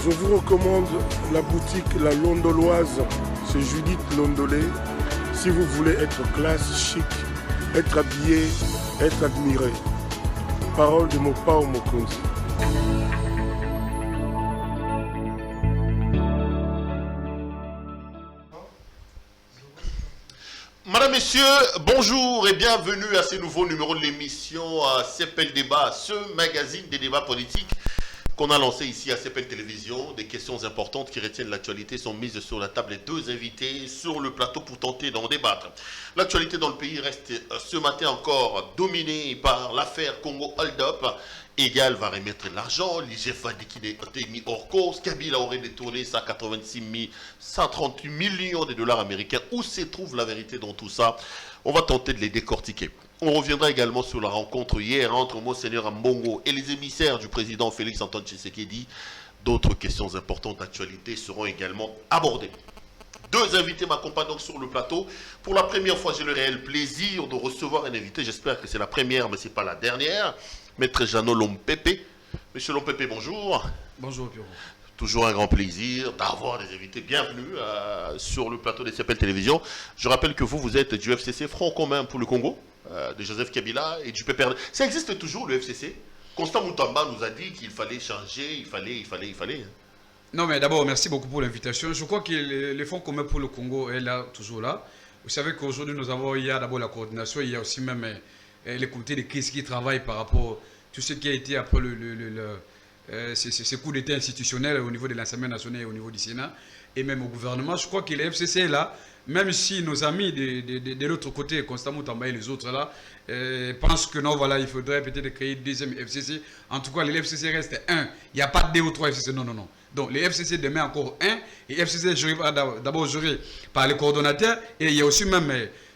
Je vous recommande la boutique La Londoloise, c'est Judith Londolé. Si vous voulez être classe, chic, être habillé, être admiré. Parole de Mopao Mokonzi. Madame, Messieurs, bonjour et bienvenue à ce nouveau numéro de l'émission CEPEL Débat, ce magazine des débats politiques qu'on a lancé ici à CEPEL Télévision. Des questions importantes qui retiennent l'actualité sont mises sur la table et deux invités sur le plateau pour tenter d'en débattre. L'actualité dans le pays reste ce matin encore dominée par l'affaire Congo Hold Up. Egal va remettre l'argent, l'IGF a dit qu'il était mis hors cause, Kabila aurait détourné 138 millions de dollars américains. Où se trouve la vérité dans tout ça? On va tenter de les décortiquer. On reviendra également sur la rencontre hier entre Monseigneur Ambongo et les émissaires du président Félix Antoine Tshisekedi. D'autres questions importantes d'actualité seront également abordées. Deux invités m'accompagnent donc sur le plateau. Pour la première fois, j'ai le réel plaisir de recevoir un invité. J'espère que c'est la première, mais ce n'est pas la dernière. Maître Jeannot Lompepe. Monsieur Lompepe, bonjour. Bonjour, Pierrot. Toujours un grand plaisir d'avoir des invités. Bienvenue sur le plateau des CEPEL Télévision. Je rappelle que vous êtes du FCC Front commun pour le Congo, de Joseph Kabila et du PPRD. Ça existe toujours, le FCC? Constant Moutamba nous a dit qu'il fallait changer, il fallait. Non, mais d'abord, merci beaucoup pour l'invitation. Je crois que le Front commun pour le Congo est là, toujours là. Vous savez qu'aujourd'hui, il y a d'abord la coordination, il y a aussi même les comités de crise qui travaillent par rapport à tout ce qui a été après ces coups d'État institutionnels au niveau de l'Assemblée nationale et au niveau du Sénat et même au gouvernement. Je crois que le FCC est là, même si nos amis de l'autre côté, Constant Moutamba et les autres là, pensent que non, voilà, il faudrait peut-être créer une deuxième FCC. En tout cas, le FCC reste un. Il n'y a pas de 2 ou 3 FCC, non. Donc, le FCC demain encore un. Et FCC d'abord géré par les coordonnateurs et il y a aussi même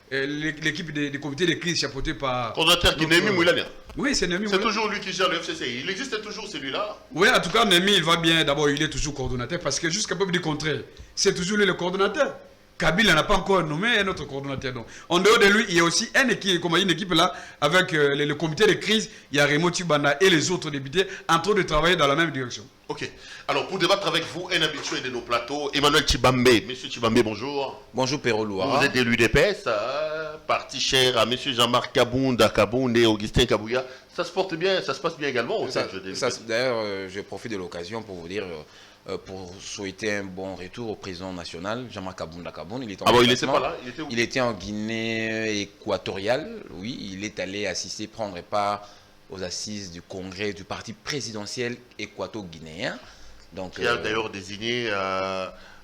l'équipe des comités de crise chapeautée par... Coordonnateur qui est Némi Moulania. Oui, c'est Némi Moulania. C'est toujours lui qui gère le FCC. Il existe toujours celui-là. Oui, en tout cas, Némi, il va bien. D'abord, il est toujours coordonnateur parce que jusqu'à peu du contraire, c'est toujours lui le coordonnateur. Kabila n'a pas encore nommé un autre coordonnateur. Donc, en dehors de lui, il y a aussi une équipe là, avec le comité de crise. Il y a Raymond Tibanda et les autres députés en train de travailler dans la même direction. Ok. Alors, pour débattre avec vous, un habitué de nos plateaux, Emmanuel Tshibambe. Monsieur Tshibambe, bonjour. Bonjour, Perro Louara. Vous êtes de l'UDPS, parti cher à monsieur Jean-Marc Kabound et Augustin Kabouya. Ça se porte bien, ça se passe bien également au sein de D'ailleurs, je profite de l'occasion pour vous dire, pour souhaiter un bon retour au président national, Jean-Marc Kabound. Il était il n'était pas là? Il était en Guinée équatoriale, oui. Il est allé assister, prendre part aux assises du congrès du parti présidentiel équato-guinéen. Qui a d'ailleurs désigné,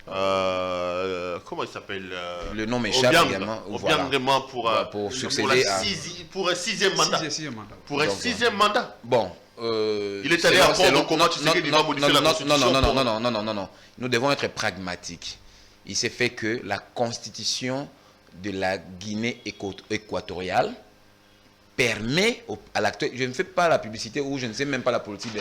comment il s'appelle, le nom m'échappe également. Voilà. Pour succéder pour un sixième mandat. Pour un sixième mandat. Bon. Il est allé apprendre comment tu sais qu'il va modifier la constitution. Non. Nous devons être pragmatiques. Il s'est fait que la constitution de la Guinée équatoriale permet à l'acteur, je ne fais pas la publicité ou je ne sais même pas la politique de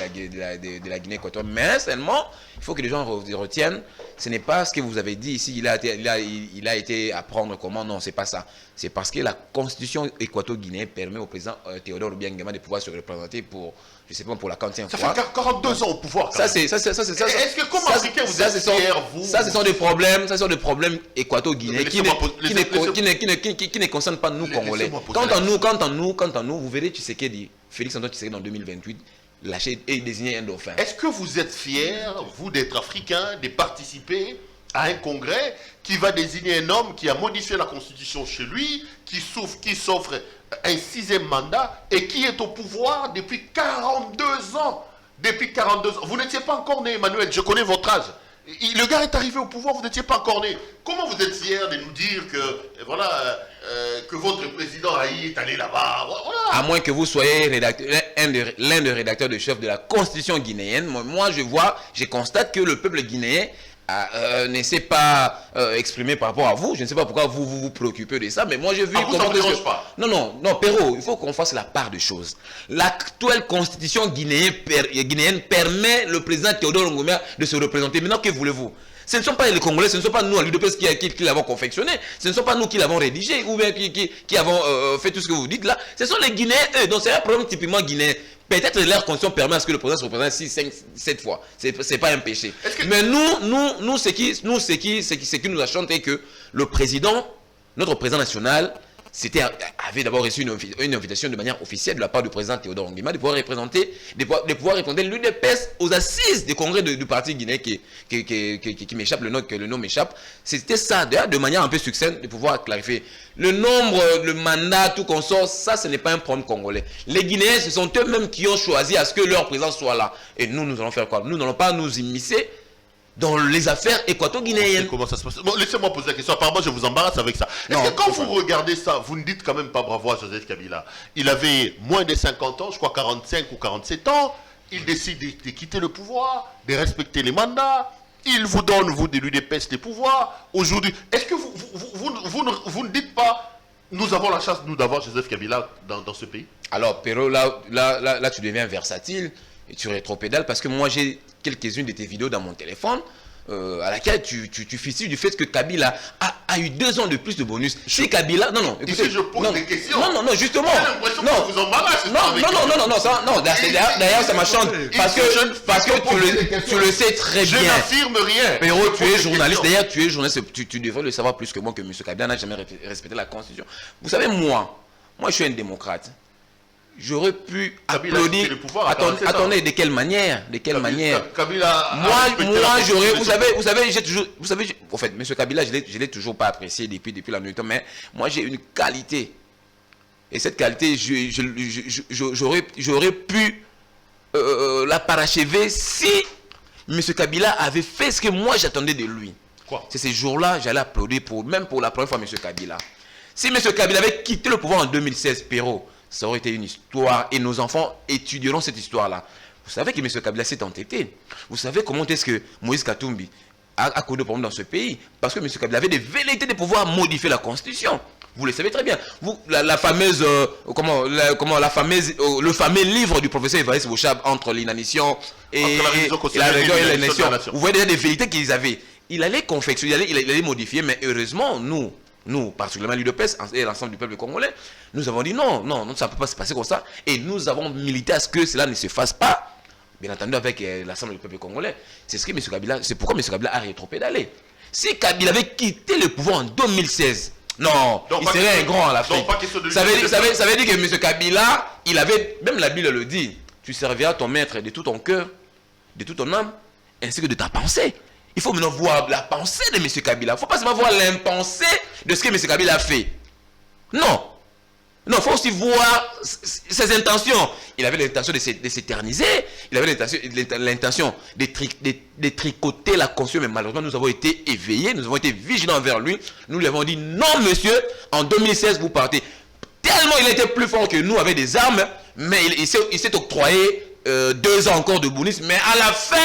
la Guinée équatoriale, mais seulement, il faut que les gens retiennent, ce n'est pas ce que vous avez dit ici, il a été à prendre comment, non, c'est pas ça. C'est parce que la constitution équato-guinéenne permet au président Théodore Obiang Nguema de pouvoir se représenter pour, je sais pas, pour la 40e fois. Ça fait 42 ans au pouvoir. Est-ce que comme Africain vous êtes fiers, vous? Ça, ce sont des problèmes équato-guinéens qui ne concernent pas nous, Congolais. Quant à nous, vous verrez Tshisekedi, Félix Antoine Tshisekedi en 2028, lâcher et désigner un dauphin. Est-ce que vous êtes fiers, vous, d'être africain, de participer à un congrès qui va désigner un homme qui a modifié la constitution chez lui, qui s'offre un sixième mandat et qui est au pouvoir depuis 42 ans? Depuis 42 ans. Vous n'étiez pas encore né, Emmanuel, je connais votre âge. Le gars est arrivé au pouvoir, vous n'étiez pas encore né. Comment vous êtes fiers de nous dire que, voilà, que votre président Haï est allé là-bas, voilà. À moins que vous soyez l'un des rédacteurs de chef de la constitution guinéenne, moi je constate que le peuple guinéen ne s'est pas exprimé par rapport à vous. Je ne sais pas pourquoi vous vous préoccupez de ça, mais moi j'ai vu... vous ne dérange pas? Non, Perro, il faut qu'on fasse la part des choses. L'actuelle constitution guinéenne permet le président Théodore Ngomia de se représenter. Maintenant, que voulez-vous? Ce ne sont pas les Congolais, ce ne sont pas nous à l'UDPS qui l'avons confectionné, ce ne sont pas nous qui l'avons rédigé ou bien qui avons fait tout ce que vous dites là. Ce sont les Guinéens, eux. Donc c'est un problème typiquement guinéen. Peut-être leur constitution permet à ce que le président se représente 6, 5, 7 fois. C'est pas un péché. Mais nous, ce qui nous a chanté que le président, notre président national, avait d'abord reçu une invitation de manière officielle de la part du président Théodore Nguima de pouvoir représenter l'UDPS aux assises des congrès du parti guinéen qui m'échappe, le nom m'échappe. C'était ça, de manière un peu succincte, de pouvoir clarifier. Le nombre, le mandat, tout qu'on sort, ça, ce n'est pas un problème congolais. Les Guinéens, ce sont eux-mêmes qui ont choisi à ce que leur président soit là. Et nous allons faire quoi? Nous n'allons pas nous immiscer dans les affaires équato-guinéennes. Comment ça se passe? Bon, laissez-moi poser la question. Apparemment, je vous embarrasse avec ça. Est-ce que quand vous regardez ça, vous ne dites quand même pas bravo à Joseph Kabila? Il avait moins de 50 ans, je crois 45 ou 47 ans. Il décide de quitter le pouvoir, de respecter les mandats. Il vous donne, vous, de l'UDPS, les pouvoirs. Aujourd'hui, est-ce que vous ne dites pas, nous avons la chance, nous, d'avoir Joseph Kabila dans ce pays? Alors, Perrault, là, tu deviens versatile et tu rétropédales parce que moi, j'ai quelques-unes de tes vidéos dans mon téléphone à laquelle tu ficis du fait que Kabila a eu 2 ans de plus de bonus. Si Kabila... Non, écoutez... Ici, je pose des questions. Non, justement. J'ai l'impression que vous embarrassez. Non, d'ailleurs, ça m'achante. Parce que tu le sais très bien. Je n'affirme rien. Perrault, tu es journaliste. D'ailleurs, tu es journaliste. Tu devrais le savoir plus que moi que M. Kabila n'a jamais respecté la Constitution. Vous savez, moi, je suis un démocrate. J'aurais pu applaudir. Attendez, de quelle manière? Kabila moi, j'aurais. Vous savez, en fait, M. Kabila, je l'ai toujours pas apprécié depuis la nuit. Mais moi, j'ai une qualité. Et cette qualité, j'aurais pu la parachever si M. Kabila avait fait ce que moi j'attendais de lui. Quoi? C'est ces jours-là, j'allais applaudir même pour la première fois M. Kabila. Si M. Kabila avait quitté le pouvoir en 2016, Perrault, ça aurait été une histoire et nos enfants étudieront cette histoire-là. Vous savez que M. Kabila s'est entêté. Vous savez comment est-ce que Moïse Katumbi a connu des problèmes dans ce pays? Parce que M. Kabila avait des velléités de pouvoir modifier la Constitution. Vous le savez très bien. Le fameux livre du professeur Évariste Bochab entre l'inanition et la région et la nation. Vous voyez déjà des velléités qu'ils avaient. Il allait confectionner, il allait modifier, mais heureusement, nous, particulièrement l'UDPS et l'ensemble du peuple congolais, nous avons dit non, ça ne peut pas se passer comme ça. Et nous avons milité à ce que cela ne se fasse pas, bien entendu avec l'ensemble du peuple congolais. C'est pourquoi M. Kabila a rétropédalé. Si Kabila avait quitté le pouvoir en 2016, non, il serait un grand à l'Afrique. Ça veut dire que M. Kabila, il avait, même la Bible le dit, tu serviras ton maître de tout ton cœur, de toute ton âme, ainsi que de ta pensée. Il faut maintenant voir la pensée de M. Kabila. Il ne faut pas seulement voir l'impensé de ce que M. Kabila a fait. Non, il faut aussi voir ses intentions. Il avait l'intention de s'éterniser. Il avait l'intention de tricoter la conscience. Mais malheureusement, nous avons été éveillés. Nous avons été vigilants envers lui. Nous lui avons dit, non monsieur, en 2016, vous partez. Tellement il était plus fort que nous avec des armes. Mais il s'est octroyé 2 ans encore de bonus. Mais à la fin,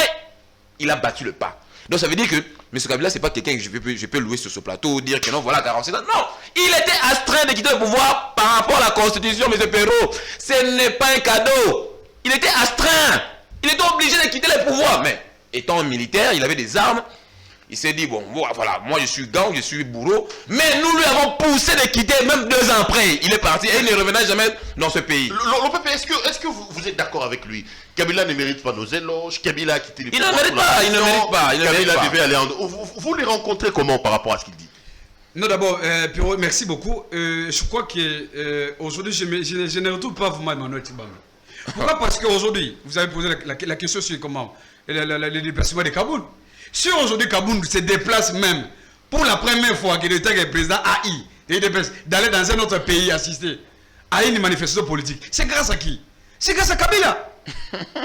il a battu le pas. Donc ça veut dire que M. Kabila, ce n'est pas quelqu'un que je peux louer sur ce plateau, dire que non, voilà, 47 ans. Non, il était astreint de quitter le pouvoir par rapport à la Constitution, M. Perrault. Ce n'est pas un cadeau. Il était astreint. Il était obligé de quitter le pouvoir. Mais étant militaire, il avait des armes. Il s'est dit, bon, voilà, moi je suis gang, je suis bourreau. Mais nous lui avons poussé de quitter, même 2 ans après. Il est parti et il ne revenait jamais dans ce pays. Est-ce que vous êtes d'accord avec lui? Kabila ne mérite pas nos éloges. Kabila a quitté le pouvoir. Il ne mérite pas. Kabila devait aller en... Vous les rencontrez comment par rapport à ce qu'il dit? Non, d'abord, Perrault, merci beaucoup. Je crois qu'aujourd'hui, je ne retrouve pas vraiment Emmanuel Tibanga. Pourquoi? Parce qu'aujourd'hui, vous avez posé la question sur comment le déplacement de Kaboul. Si aujourd'hui Kaboul se déplace même pour la première fois que le président AI d'aller dans un autre pays assister à une manifestation politique, c'est grâce à qui? C'est grâce à Kabila.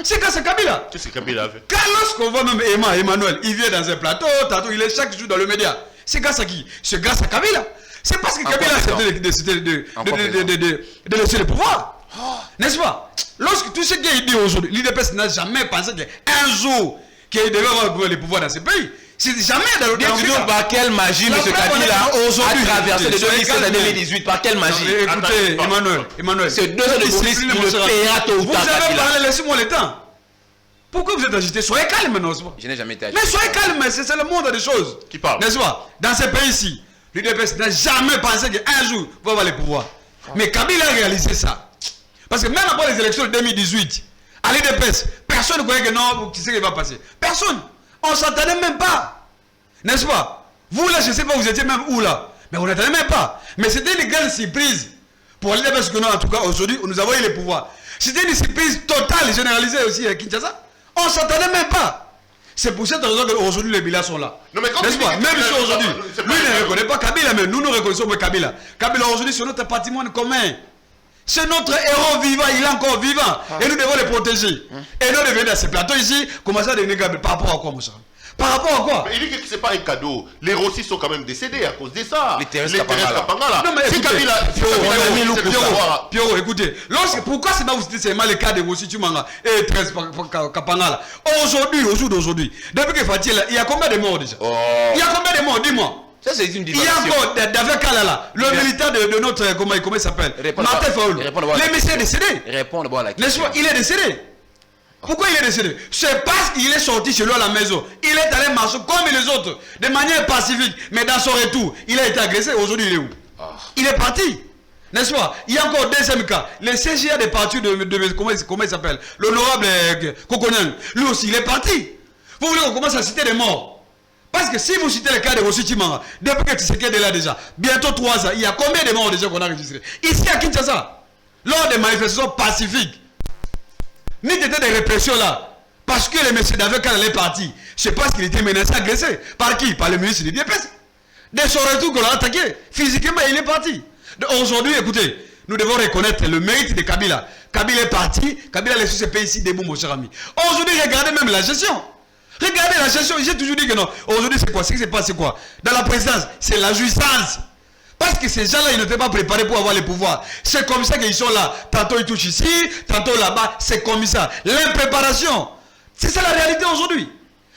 C'est grâce à Kabila. Qu'est-ce que Kabila a fait? Lorsqu'on voit même Emmanuel, il vient dans un plateau, il est chaque jour dans le média. C'est grâce à qui? C'est grâce à Kabila. C'est parce que Kabila a accepté de laisser le pouvoir. N'est-ce pas? Lorsque tout ce qu'il dit aujourd'hui, l'UDPS n'a jamais pensé qu'un jour qu'il devait avoir le pouvoir dans ce pays. C'est jamais dans le monde. Par quelle magie M. Kabila a traversé de 2016 à 2018? Par quelle magie? Écoutez, Emmanuel. C'est 2 ans de bonus, il le paiera tôt ou tard. Vous avez parlé, laissez-moi le temps. Pourquoi vous êtes agité? Soyez calme, non? Je n'ai jamais été agité. Mais soyez calme, c'est le monde des choses. Qui parle? N'est-ce pas? Dans ce pays-ci, l'UDPS n'a jamais pensé qu'un jour, va avoir le pouvoir. Mais Kabila a réalisé ça. Parce que même après les élections de 2018, à l'UDPS, personne ne croyait que non, qui sait ce qui va passer. Personne. On ne s'attendait même pas. N'est-ce pas? Vous là, je ne sais pas, vous étiez même où là. Mais on n'attendait même pas. Mais c'était une grande surprise. Pour l'UDPS que nous, en tout cas, aujourd'hui, nous avons eu le pouvoir. C'était une surprise totale et généralisée aussi à Kinshasa. On ne s'attendait même pas. C'est pour cette raison qu'aujourd'hui les Bila sont là. N'est-ce pas? Même si aujourd'hui, lui ne reconnaît pas Kabila, mais nous reconnaissons Kabila. Kabila aujourd'hui c'est notre patrimoine commun. C'est notre héros vivant, il est encore vivant. Et nous devons le protéger. Et nous devons dans ce plateau ici, commencer à devenir Kabila. Par rapport à quoi, Moussa? Par rapport à quoi? Mais il dit que ce n'est pas un cadeau. Les Rossi sont quand même décédés à cause de ça. Les Thérèse Kapangala. Non, mais si Kabila. Piero, écoutez. Pourquoi c'est pas vous citez seulement les cas de Rossi Tumanga et Thérèse Kapangala? Aujourd'hui, au jour d'aujourd'hui, depuis que Fatih là, il y a combien de morts déjà? Il y a combien de morts? Dis-moi. Ça, c'est une il y a encore David Kalala, le militaire de notre. Comment il s'appelle? Martin Faoulou. Le monsieur est décédé. Réponds d'abord à la question. Il est décédé. Pourquoi il est décédé? C'est parce qu'il est sorti chez lui à la maison. Il est allé marcher comme les autres, de manière pacifique. Mais dans son retour, il a été agressé. Aujourd'hui, il est où? Il est parti. N'est-ce pas? Il y a encore deuxième cas. Le CGA des partis comment il s'appelle? L'honorable Kokonyan. Lui aussi, il est parti. Vous voulez qu'on commence à citer des morts? Parce que si vous citez le cas de Rossi Timanga, depuis que Tshisekedi est là déjà, bientôt 3 ans, il y a combien de morts déjà qu'on a enregistrés? Ici à Kinshasa, lors des manifestations pacifiques, ni d'état de répression là. Parce que le monsieur David Kalala est parti. Je pense qu'il était menacé, agressé. Par qui? Par le ministre du DPS. Dès son retour qu'on l'a attaqué, physiquement il est parti. Aujourd'hui, écoutez, nous devons reconnaître le mérite de Kabila. Kabila est parti, Kabila a laissé ce pays ici debout, mon cher ami. Aujourd'hui, regardez même la gestion. Regardez la gestion, j'ai toujours dit que non. Aujourd'hui, c'est quoi? Ce qui se passe, c'est quoi? Dans la présidence, c'est la jouissance. Parce que ces gens-là, ils n'étaient pas préparés pour avoir le pouvoir. C'est comme ça qu'ils sont là. Tantôt ils touchent ici, tantôt là-bas. C'est comme ça. L'impréparation. C'est ça la réalité aujourd'hui.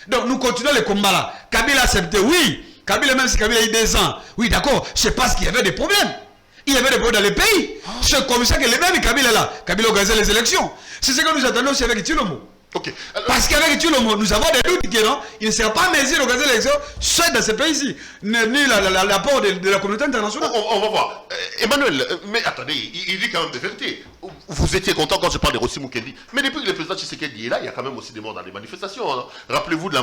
Donc nous continuons le combat là. Kabila a accepté, oui. Kabila, même si Kabila a eu 2 ans. Oui, d'accord. C'est parce qu'il y avait des problèmes. Il y avait des problèmes dans les pays. C'est comme ça que les mêmes Kabila là. Kabila a organisé les élections. C'est ce que nous attendons aussi avec Tchilomo. Okay. Parce qu'avec Tchilomo, nous avons des doutes que non, il ne sera pas mesure d'organiser l'élection seul dans ce pays-ci, ni l'apport de la communauté internationale. On va voir. Emmanuel, mais attendez, il dit quand même des vérités. Vous étiez content quand je parle de Rossi Mukendi. Mais depuis que le président Tshisekedi est là, il y a quand même aussi des morts dans les manifestations. Hein. Rappelez-vous de la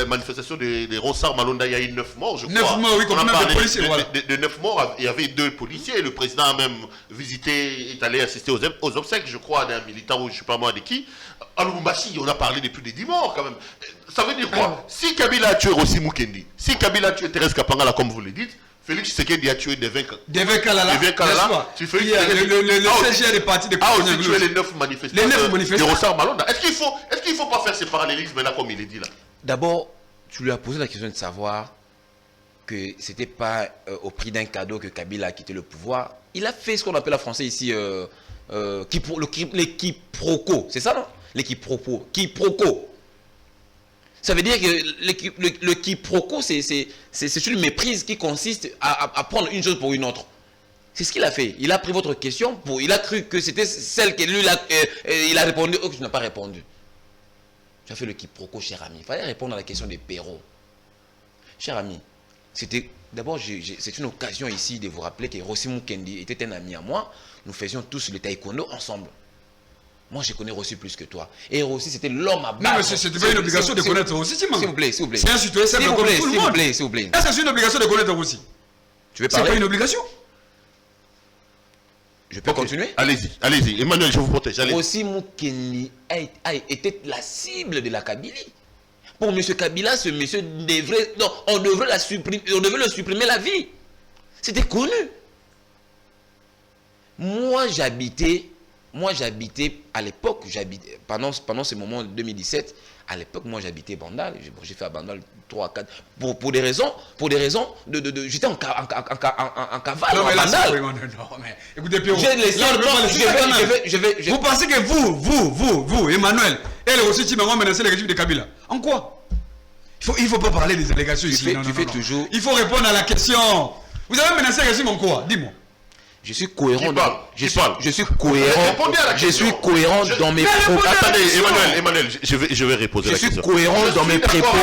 manifestation de Ronsard Malonda, il y a eu 9 morts, je crois. 9 morts, oui, comme même des policiers. Voilà. De 9 morts, il y avait 2 policiers. Le président a même visité, est allé assister aux obsèques, je crois, d'un militant ou je ne sais pas moi de qui. À Lubumbashi, on a parlé depuis des 10 morts quand même. Ça veut dire quoi? Si Kabila a tué Rossi Mukendi, si Kabila a tué Thérèse Kapangala, comme vous le dites, Félix Tshisekedi a tué David Kalala. Le CGA des partis de aussi tué les 9 manifestants de Ronsard Malonda. Est-ce qu'il ne faut pas faire ce parallélisme là comme il est dit là? D'abord, tu lui as posé la question de savoir que ce n'était pas au prix d'un cadeau que Kabila a quitté le pouvoir. Il a fait ce qu'on appelle en français ici l'équiproquo. C'est ça, non? L'équiproquo. Ça veut dire que le quiproquo, c'est une méprise qui consiste à prendre une chose pour une autre. C'est ce qu'il a fait. Il a pris votre question, il a cru que c'était celle que lui, il a répondu. Oh, tu n'as pas répondu. Tu as fait le quiproquo, cher ami. Il fallait répondre à la question des Perrault. Cher ami, d'abord, c'est une occasion ici de vous rappeler que Rossi Mukendi était un ami à moi. Nous faisions tous le taekwondo ensemble. Moi, je connais Rossi plus que toi. Et Rossi, c'était l'homme à battre. Non, mais c'était pas une obligation de connaître Rossi, s'il vous plaît. C'est un citoyen simple comme tout le monde. S'il vous plaît. Est-ce que c'est une obligation de connaître Rossi? Tu veux parler? C'est pas une obligation? Je peux continuer? Allez-y. Emmanuel, je vous protège. Rossi Mukendi était la cible de la Kabylie. Pour M. Kabila, ce monsieur devrait... Non, on devrait le supprimer la vie. C'était connu. Moi, j'habitais à l'époque, pendant ce moment de 2017, à l'époque, moi j'habitais Bandal. J'ai fait à Bandal 3 à 4 pour des raisons j'étais en cavale à Bandal. Non, mais écoutez, Pierrot, vous pensez que vous, Emmanuel, et le Rossi Timanga ont menacé le régime de Kabila? En quoi? Il ne faut pas parler des allégations ici. Tu fais toujours... Il faut répondre à la question. Vous avez menacé le régime en quoi? Dis-moi. Je suis cohérent. Je suis cohérent dans mes propos. Attendez, Emmanuel, je vais reposer la question. Je suis cohérent dans mes propos.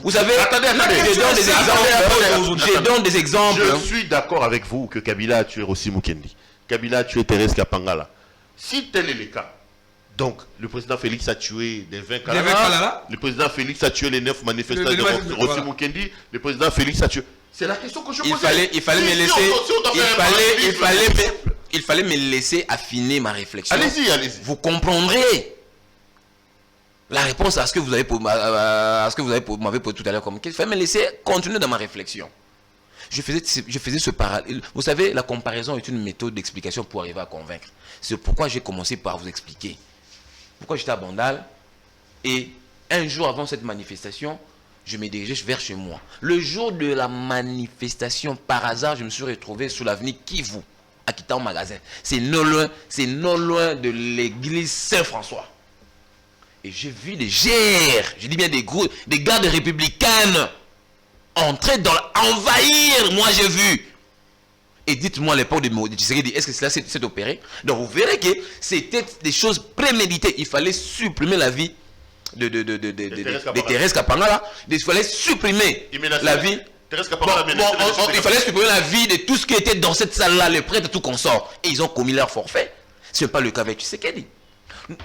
Vous savez, je donne des exemples. Je suis d'accord avec vous que Kabila a tué Rossi Mukendi. Kabila a tué Thérèse Kapangala. Si tel est le cas, donc le président Félix a tué des 20 Kalala, le président Félix a tué les 9 manifestants de Rossi Mukendi, le président Félix a tué... C'est la question que je posais. Il fallait me laisser affiner ma réflexion. Allez-y. Vous comprendrez la réponse à ce que vous m'avez posé tout à l'heure. Il fallait me laisser continuer dans ma réflexion. Je faisais ce parallèle. Vous savez, la comparaison est une méthode d'explication pour arriver à convaincre. C'est pourquoi j'ai commencé par vous expliquer. Pourquoi j'étais à Bandal et un jour avant cette manifestation, je me dirigeais vers chez moi. Le jour de la manifestation, par hasard, je me suis retrouvé sous l'avenue Kivu, à quittant magasin. C'est non loin de l'église Saint-François. Et j'ai vu des GR, je dis bien des gardes républicaines entrer envahir. Moi, j'ai vu. Et dites-moi l'époque de Tshisekedi, est-ce que cela s'est opéré? Donc vous verrez que c'était des choses préméditées. Il fallait supprimer la vie de Thérèse Kapangala. Il fallait supprimer la vie. Il fallait supprimer la vie de tout ce qui était dans cette salle-là, les prêtres, tout consort. Et ils ont commis leur forfait. Ce n'est pas le cas avec Tshisekedi.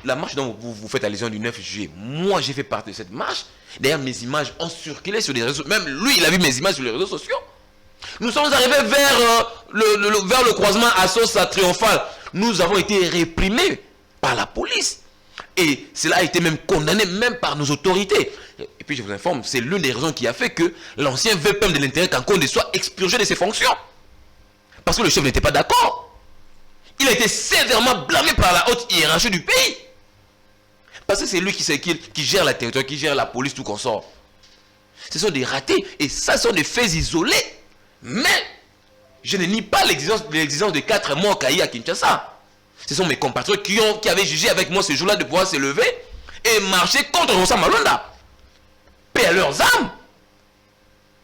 La marche dont vous faites allusion du 9 juillet, moi j'ai fait partie de cette marche. D'ailleurs, mes images ont circulé sur les réseaux. Même lui, il a vu mes images sur les réseaux sociaux. Nous sommes arrivés vers le croisement Assos triomphal. Nous avons été réprimés par la police. Et cela a été même condamné même par nos autorités. Et puis je vous informe, c'est l'une des raisons qui a fait que l'ancien VPM de l'intérieur Kankonde soit expurgé de ses fonctions. Parce que le chef n'était pas d'accord. Il a été sévèrement blâmé par la haute hiérarchie du pays. Parce que c'est lui qui gère la territoire, qui gère la police, tout consort. Ce sont des ratés. Et ça, ce sont des faits isolés. Mais je ne nie pas l'existence de 4 morts caillés à Kinshasa. Ce sont mes compatriotes qui avaient jugé avec moi ce jour-là de pouvoir se lever et marcher contre Rosa Malonda. Paix à leurs âmes.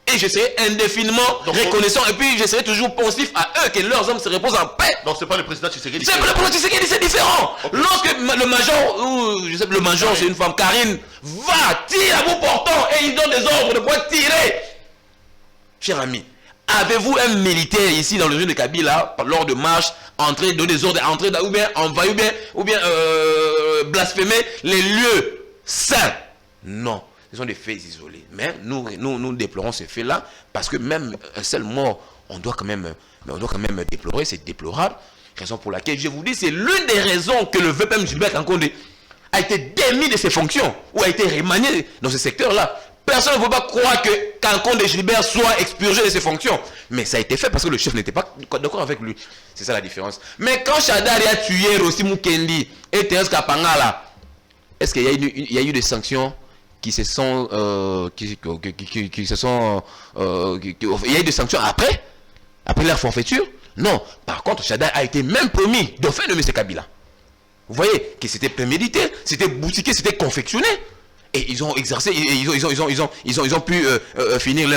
Et je serai indéfiniment reconnaissant. Et puis je serai toujours pensif à eux que leurs âmes se reposent en paix. Donc c'est pas le président Tshisekedi. C'est pas le président Tshisekedi, c'est différent. Okay. Lorsque le major, je sais que le major c'est une femme, Karine, va tirer à bout portant et il donne des ordres de pouvoir tirer. Cher ami, avez-vous un militaire ici dans le région de Kabila, lors de marche, entrer, donner des ordres, entrer, ou bien envahir, ou bien blasphémer les lieux saints? Non, ce sont des faits isolés. Mais nous déplorons ces faits-là, parce que même un seul mort, on doit quand même déplorer, c'est déplorable. Raison pour laquelle je vous dis, c'est l'une des raisons que le VPM Gilbert Kankonde a été démis de ses fonctions, ou a été remanié dans ce secteur-là. Personne ne peut pas croire que Kankonde Gilbert soit expurgé de ses fonctions. Mais ça a été fait parce que le chef n'était pas d'accord avec lui. C'est ça la différence. Mais quand Shadari a tué Rossi Mukendi et Thérèse Kapangala, est-ce qu'il y a eu des sanctions qui se sont... il y a eu des sanctions après leur forfaiture? Non. Par contre, Shadari a été même promis dauphin de M. Kabila. Vous voyez que c'était prémédité, c'était boutiqué, c'était confectionné. Et ils ont exercé, ils ont pu finir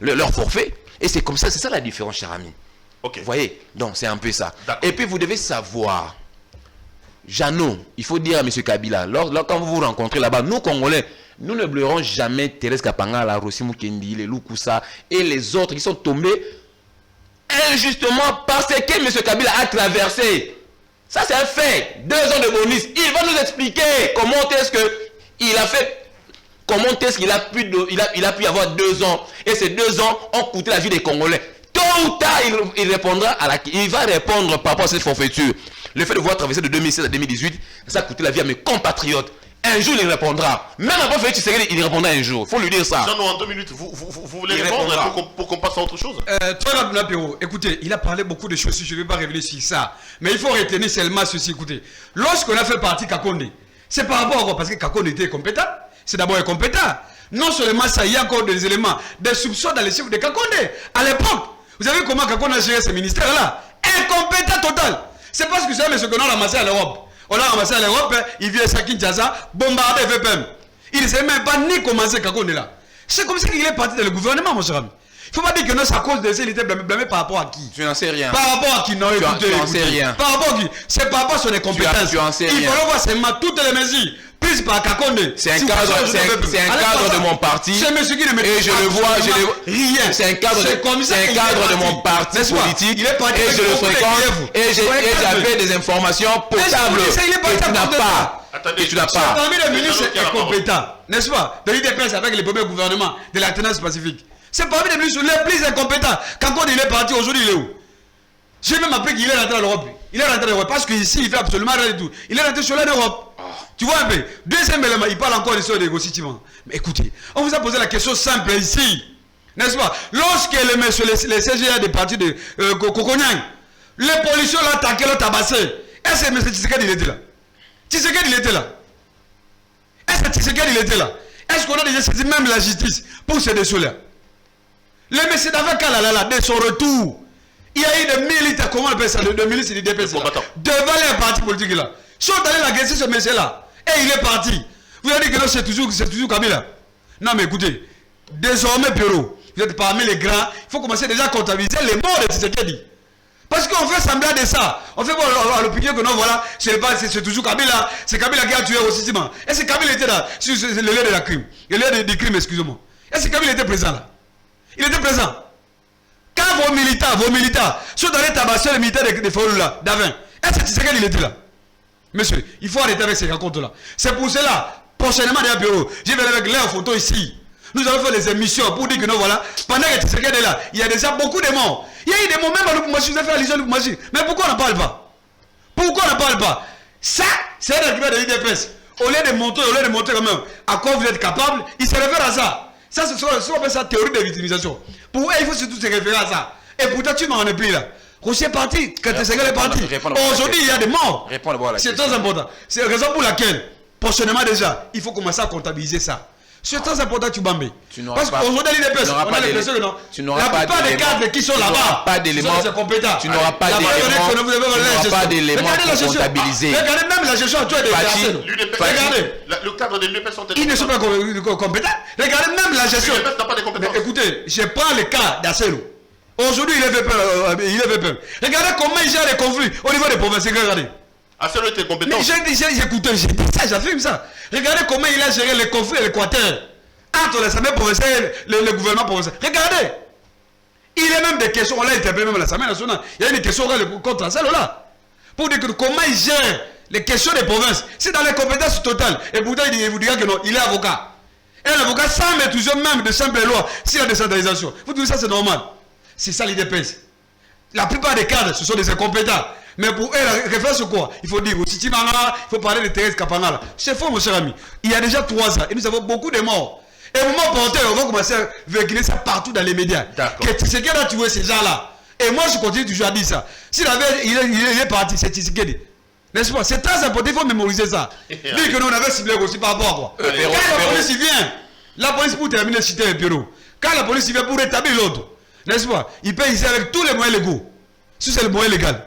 leur forfait. Et c'est comme ça, c'est ça la différence, cher ami. Okay. Vous voyez, donc c'est un peu ça. Et puis vous devez savoir, Jeannot, il faut dire à M. Kabila, quand vous vous rencontrez là-bas, nous Congolais, nous ne blâmerons jamais Thérèse Kapangala, Rossi Mukendi, les Lukusa et les autres qui sont tombés injustement parce que M. Kabila a traversé. Ça c'est un fait. 2 ans de bonus. Il va nous expliquer comment est-ce que il a fait, comment est-ce qu'il a pu avoir 2 ans, et ces 2 ans ont coûté la vie des Congolais. Tôt ou tard, il va répondre par rapport à cette forfaiture. Le fait de voir traverser de 2016 à 2018, ça a coûté la vie à mes compatriotes. Un jour, il répondra. Même après Félix Tshisekedi, il répondra un jour. Il faut lui dire ça. Jean, en 2 minutes, vous voulez répondre pour qu'on passe à autre chose? Toi, Lapéro, écoutez, il a parlé beaucoup de choses, je ne vais pas revenir sur ça. Mais il faut retenir seulement ceci, écoutez. Lorsqu'on a fait partie Kakonde, c'est par rapport à quoi? Parce que Kakonde était compétent. C'est d'abord incompétent. Non seulement ça, il y a encore des éléments, des soupçons dans les chiffres de Kakonde. À l'époque, vous savez comment Kakonde a géré ce ministère-là? Incompétent total. C'est parce que vous savez, mais ce qu'on a ramassé à l'Europe. On a ramassé à l'Europe, il vient à Kinshasa, bombarder VPM. Il ne sait même pas ni commencer Kakonde là. C'est comme ça qu'il est parti dans le gouvernement, mon cher ami. Il ne faut pas dire que non, c'est à cause de ça, il était blâmé par rapport à qui? Tu n'en sais rien. Par rapport à qui? Non, écoutez, tu n'en sais rien. Par rapport à qui? C'est par rapport à son incompétence. Tu en sais rien. Il faut voir seulement toutes les mesures prises par Kakonde. C'est un cadre de mon parti. C'est monsieur qui ne met et je le vois, rien. C'est un cadre de mon parti politique. Et je le fréquente. Et j'avais des informations potables. Et tu n'as pas. Attendez, tu n'as pas. Parmi les ministres incompétents, n'est-ce pas? De l'IDPS avec les premiers gouvernements de l'alternance pacifique. C'est parmi les ministres les plus incompétents. Quand il est parti, aujourd'hui, il est où? J'ai même appris qu'il est rentré en Europe. Il est rentré en Europe parce qu'ici, il fait absolument rien du tout. Il est rentré sur l'Europe. Tu vois un peu? Deuxième élément, il parle encore de négociation. Mais écoutez, on vous a posé la question simple ici. N'est-ce pas? Lorsque les CGA des partis de Kokonyang, les policiers l'ont attaqué, l'ont tabassé. Est-ce que M. Tshisekedi il était là? Tshisekedi il était là. Est-ce que Tshisekedi il était là? Est-ce qu'on a déjà saisi même la justice pour ces déchets-là? Le monsieur d'avant Kalala, dès son retour, il y a eu des militaires, comment on appelle ça, de milices du DPS devant les partis politiques là. Ils sont allés l'agresser ce monsieur-là. Et il est parti. Vous avez dit que non, c'est toujours Kabila. Non mais écoutez, désormais Pierrot, vous êtes parmi les grands, il faut commencer déjà à comptabiliser les morts de Tshisekedi. Parce qu'on fait semblant de ça. On fait voir à l'opinion que non, voilà, c'est toujours Kabila. C'est Kabila qui a tué aussi. Et c'est Kabila était là, c'est le lieu de la crime. Le lieu du crime, excusez-moi. Et c'est Kabila était présent là. Il était présent. Quand vos militants sont allés tabasser les militaires de Faoulou là, d'Avin, est-ce que Tshisekedi il était là? Monsieur, il faut arrêter avec ces racontes-là. C'est pour cela, prochainement, dans le bureau, je vais avec leurs photos ici. Nous allons faire des émissions pour dire que non, voilà, pendant que Tshisekedi est là, il y a déjà beaucoup de morts. Il y a eu des morts même à Lubumbashi, vous avez fait allusion à Lubumbashi. Mais pourquoi on n'en parle pas? Pourquoi on n'en parle pas? Ça, c'est un argument de l'IDPS. Au lieu de montrer quand même à quoi vous êtes capable, il se réfère à ça. Ça, c'est ce qu'on appelle ça théorie de victimisation. Pour eux, il faut surtout se référer à ça. Et pourtant, tu m'en es plus là. Rocher est parti, quand Tshisekedi est parti. Aujourd'hui, il y a des morts. C'est très important. C'est la raison pour laquelle, prochainement déjà, il faut commencer à comptabiliser ça. C'est très important, Tubambe. Parce qu'aujourd'hui, l'IDPS, on a l'impression que non. La plupart des cadres qui sont là-bas, sont compétents. Tu n'auras pas d'éléments pour comptabiliser. Regardez même la gestion actuelle des personnes. Regardez. Le cadre de l'UDPS sont ils ne sont pas compétents. Regardez même la gestion. L'UDPS n'a pas de compétences. Écoutez, je prends le cas d'Asselo. Aujourd'hui, il est VP. Regardez comment il gère les conflits au niveau des provinces. Regardez. Asselo était compétent. Mais j'ai écouté, j'ai dit ça, j'affirme ça. Regardez comment il a géré les conflits à l'Équateur entre l'Assemblée provinciale et le gouvernement provincial. Regardez. Il y a même des questions, on l'a interpellé même à l'Assemblée nationale. Il y a des questions contre Asselo là. Pour dire que comment il gère les questions des provinces. C'est dans les compétences totales. Et pourtant, il vous dira que non, il est avocat. Et un avocat sans maîtriser même de simples lois, c'est la décentralisation. Vous dites ça, c'est normal. C'est ça l'IDPS. La plupart des cadres, ce sont des incompétents. Mais pour eux, la référence c'est quoi? Il faut dire, il faut parler de Thérèse Kapangala. C'est faux, mon cher ami. Il y a déjà 3 ans, et nous avons beaucoup de morts. Et au moment porté, on va commencer à véhiculer ça partout dans les médias. Que Tshisekedi a tué ces gens-là. Et moi, je continue toujours à dire ça. S'il il est parti, c'est Tshisekedi. N'est-ce pas? C'est très important, il faut mémoriser ça. Dire que nous, on avait ciblé aussi par rapport à quoi? Quand la police vient, la police pour terminer, citer un Pierrot. Quand la police vient pour rétablir l'ordre, n'est-ce pas? Il paye ici avec tous les moyens légaux. Si c'est le moyen légal.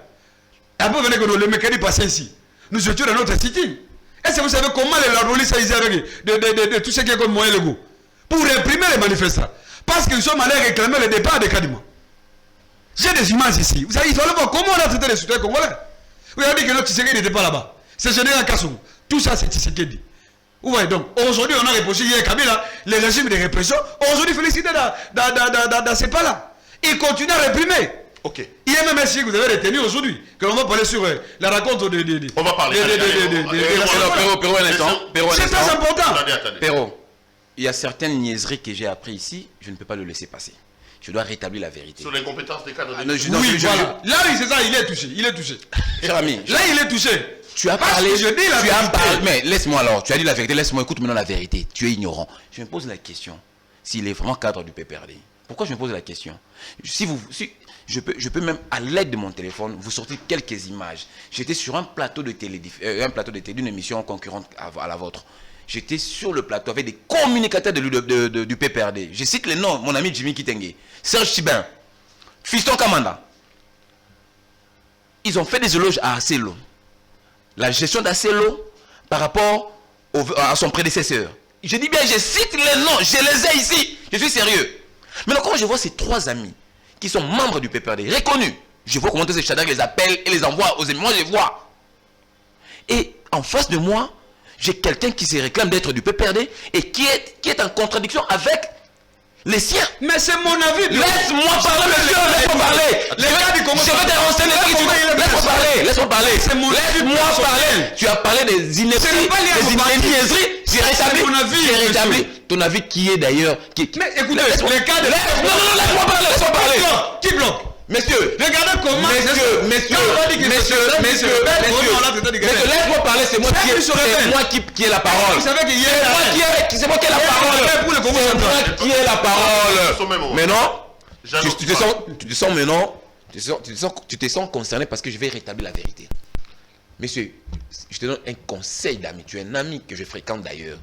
Après, venez que le mécanisme passe ici. Nous étions dans notre cité. Est-ce que vous savez comment la police a ici avec de tout ce qui est comme moyens légaux? Pour réprimer les manifestants. Parce qu'ils sont allés réclamer le départ des Kadima. J'ai des images ici. Vous savez, il fallait voir comment on a traité les citoyens congolais. Vous avez dit que notre Tshisekedi n'était pas là-bas. C'est Général Kassoum. Tout ça, c'est Tshisekedi. Vous voyez donc, aujourd'hui, on a reproché hier Kabila, les régimes de répression. Aujourd'hui, félicité dans ces pas-là. Il continue à réprimer. Ok. Il y a même un signe que vous avez retenu aujourd'hui, que l'on va parler sur la rencontre de. On va parler. C'est très important. Perrault, il y a certaines niaiseries que j'ai appris ici, je ne peux pas le laisser passer. Je dois rétablir la vérité. Sur les compétences des cadres. Oui, voilà. Là, c'est ça, il est touché. Il est touché. Cher ami. Là, il est touché. Tu as parlé. Mais laisse-moi alors. Tu as dit la vérité. Laisse-moi écoute maintenant la vérité. Tu es ignorant. Je me pose la question. S'il est vraiment cadre du PPRD. Pourquoi je me pose la question? Si je peux même, à l'aide de mon téléphone, vous sortir quelques images. J'étais sur un plateau de télé, d'une émission concurrente à la vôtre. J'étais sur le plateau avec des communicateurs du PPRD. Je cite les noms, mon ami Jimmy Kitenge, Serge Chibin, Fiston Kamanda. Ils ont fait des éloges à Asselo. La gestion d'Asselo par rapport à son prédécesseur. Je dis bien, je cite les noms, je les ai ici. Je suis sérieux. Maintenant, quand je vois ces 3 amis qui sont membres du PPRD, reconnus, je vois comment ces Shadrach les appelle et les envoie aux ennemis. Moi, je les vois. Et en face de moi, j'ai quelqu'un qui se réclame d'être du PPRD et qui est en contradiction avec les siens. Mais c'est mon avis. Laisse-moi parler, monsieur. Laisse-moi parler. Je vais te renseigner. Laisse-moi parler. Laisse-moi parler. Laisse-moi parler. Tu as parlé des inepties, des niaiseries. J'ai rétabli ton avis qui est d'ailleurs. Mais écoutez, les cas de. Non, laisse-moi parler. Laisse-moi parler. Qui bloque? Messieurs, regardez comment. Messieurs, laisse-moi parler, c'est moi qui ai la parole. Vous savez qu'il y a. C'est moi qui ai la parole. C'est moi qui ai la parole. Maintenant, tu te sens maintenant, tu te sens concerné parce que je vais rétablir la vérité. Messieurs, je te donne un conseil d'ami. Tu es un ami que je fréquente d'ailleurs.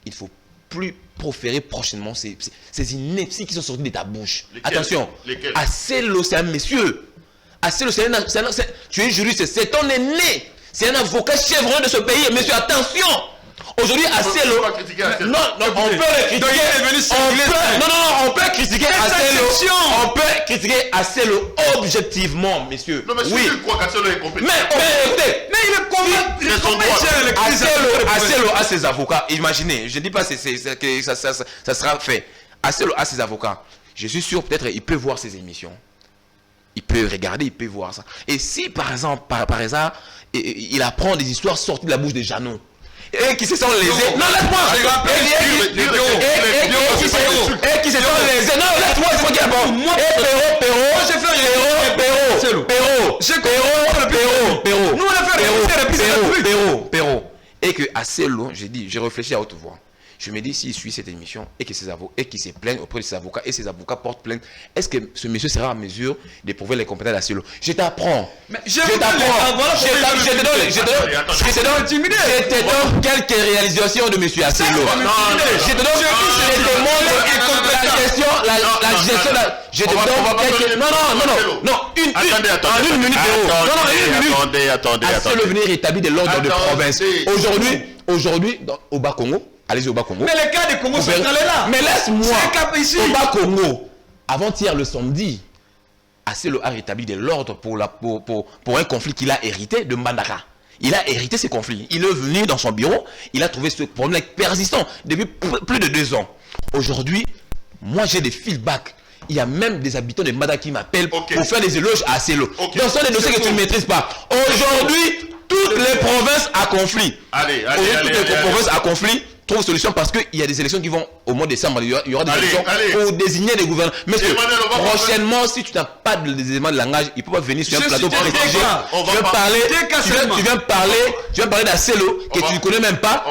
Il faut plus proférer prochainement ces inepties qui sont sorties de ta bouche. Attention, Acelo, c'est un monsieur. Acelo, tu es juriste, c'est ton aîné. C'est un avocat chevron de ce pays. Monsieur, attention. Aujourd'hui, Acelo. Non, on peut le critiquer. On peut critiquer Acelo. On peut critiquer Acelo objectivement, messieurs. Non, mais oui. Je crois qu'Acelo est compétent. Mais il est compétent. Acelo a ses avocats. Imaginez, je ne dis pas que ça sera fait. Acelo a ses avocats. Je suis sûr, peut-être, il peut voir ses émissions. Il peut regarder, il peut voir ça. Et si, par exemple, par hasard, il apprend des histoires sorties de la bouche de Jeannot, et qui se sont lésés. Non, laisse-moi. Et qui se sont lésés. Non, laisse-moi, c'est moi qui apprends. Perrault. Et que Acelo, j'ai dit, j'ai réfléchi à haute voix. Je me dis, s'il suit cette émission et qu'il se plaigne auprès de ses avocats et ses avocats portent plainte, est-ce que ce monsieur sera en mesure de prouver les compétences d'Acelo? Je t'apprends. Je te donne quelques réalisations de monsieur Acelo. Je te donne la gestion. Je te donne quelques. Non. Une minute. Attendez. Acelo venir rétablir de l'ordre de province. Aujourd'hui, au Bas-Congo. Allez-y au Bas-Congo. Mais les cas de Congo sont là. Mais laisse-moi. Au Bas-Congo. Avant-hier, le samedi, Acelo a rétabli de l'ordre pour un conflit qu'il a hérité de Mbandaka. Il a hérité ce conflit. Il est venu dans son bureau. Il a trouvé ce problème persistant depuis plus de 2 ans. Aujourd'hui, moi j'ai des feedbacks. Il y a même des habitants de Mbandaka qui m'appellent pour faire des éloges à Acelo. Donc ce sont des dossiers que tu ne maîtrises pas. Aujourd'hui, toutes les provinces à conflit. Toutes les provinces à conflit trouvent solution parce qu'il y a des élections qui vont au mois de décembre. Il y aura des élections pour désigner des gouverneurs. Mais prochainement, si tu n'as pas des éléments de langage, il ne peut pas venir sur un plateau prestigieux. Tu viens parler d'Acelo que tu ne connais même pas.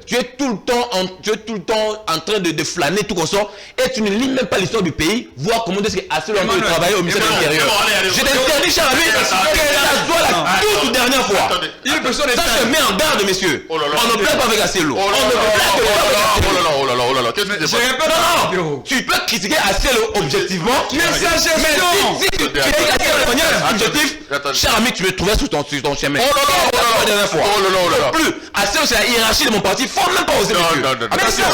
Tu es tout le temps en train de flâner tout comme ça et tu ne lis même pas l'histoire du pays, voir comment est-ce que Acelo a pu travailler au ministère de l'Intérieur. Je t'interdis, cher ami, que ça soit la toute dernière fois. Ça se met en garde, messieurs. On ne plaît pas avec Acelo. Tu peux critiquer Acelo objectivement. Mais si tu critiques Acelo de manière objective, cher ami, tu me trouveras sur ton chemin. Plus. Acelo, c'est la hiérarchie de mon parti. Il ne faut même pas oser. Attention.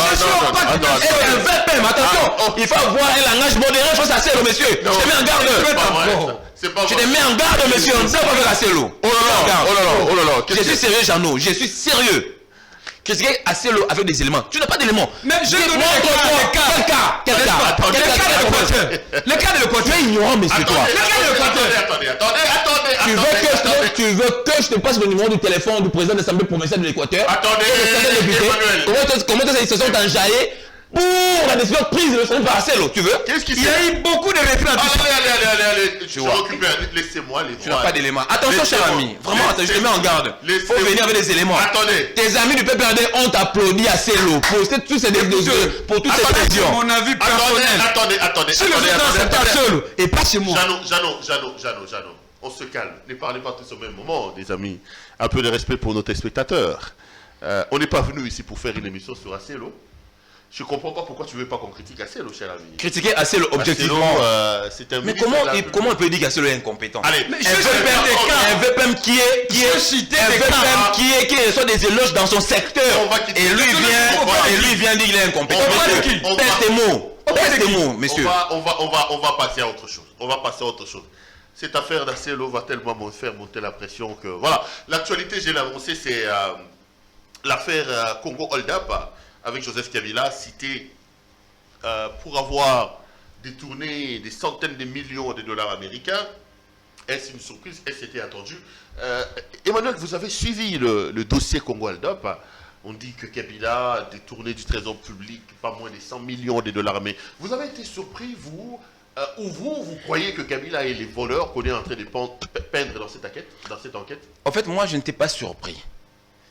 Il faut avoir un langage modéré face à Acelo, monsieur. Je te mets en garde. Je te mets en garde, monsieur. On ne sait pas avec Acelo. Je suis sérieux, Jeannot. Je suis sérieux. Critiquer Acelo avec des éléments. Tu n'as pas d'éléments. Mais je donne quel cas. Le cas de l'Équateur. Tu es ignorant, monsieur, toi. Attendez. Tu veux que je te passe le numéro du téléphone du président de l'Assemblée provinciale de l'Équateur? Attendez, comment est-ce qu'ils se sont enjaillés pour la décision prise de l'Assemblée par Acelo? Tu veux? Qu'est-ce qui Il y a eu beaucoup de retraits. Allez. Je récupère. Laissez-moi les Tu n'as pas d'éléments. Attention, cher ami. Vraiment, je te mets en garde. Il faut venir avec des éléments. Attendez. Tes amis du PPRD ont applaudi Acelo pour toutes ces décisions. Mon avis personnel. Attendez. Si le président c'est Acelo et pas chez moi. Jeannot. On se calme. Ne parlez pas tous au même moment, des amis. Un peu de respect pour nos téléspectateurs. On n'est pas venu ici pour faire une émission sur Acelo. Je ne comprends pas pourquoi tu ne veux pas qu'on critique Acelo, cher ami. Critiquer Acelo objectivement. C'est un mais comment on peut dire qu'Acelo est incompétent? Allez, un VPM qui reçoit des éloges dans son secteur. Et lui viens dire qu'il est incompétent. On Pèse tes mots. Pèse tes mots, messieurs. On va passer à autre chose. On va passer à autre chose. Cette affaire d'Acelo va tellement faire monter la pression que... Voilà, l'actualité, j'ai annoncé, c'est l'affaire Congo Hold Up avec Joseph Kabila, cité pour avoir détourné des centaines de millions de dollars américains. Est-ce une surprise? Est-ce c'était attendu? Emmanuel, vous avez suivi le dossier Congo Hold Up. On dit que Kabila a détourné du trésor public pas moins de 100 millions de dollars. Mais vous avez été surpris, vous, ou vous croyez que Kabila est les voleurs qu'on est en train de peindre dans cette enquête? En fait, moi, je n'étais pas surpris.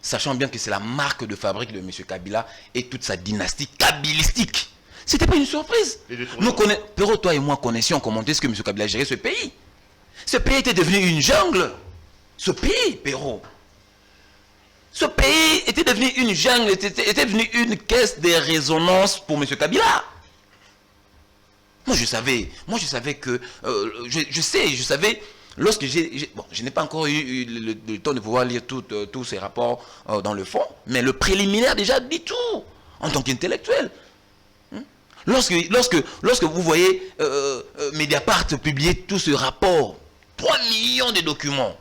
Sachant bien que c'est la marque de fabrique de M. Kabila et toute sa dynastie kabilistique. C'était pas une surprise. Perrault, toi et moi connaissions comment est-ce que M. Kabila gérait ce pays. Ce pays était devenu une jungle. Ce pays, Perrault. Ce pays était devenu une jungle, était devenu une caisse de résonance pour M. Kabila. Moi je savais que, je savais, lorsque je n'ai pas encore eu le temps de pouvoir lire tous ces rapports dans le fond, mais le préliminaire déjà dit tout, en tant qu'intellectuel. Lorsque vous voyez Mediapart publier tout ce rapport, 3 millions de documents,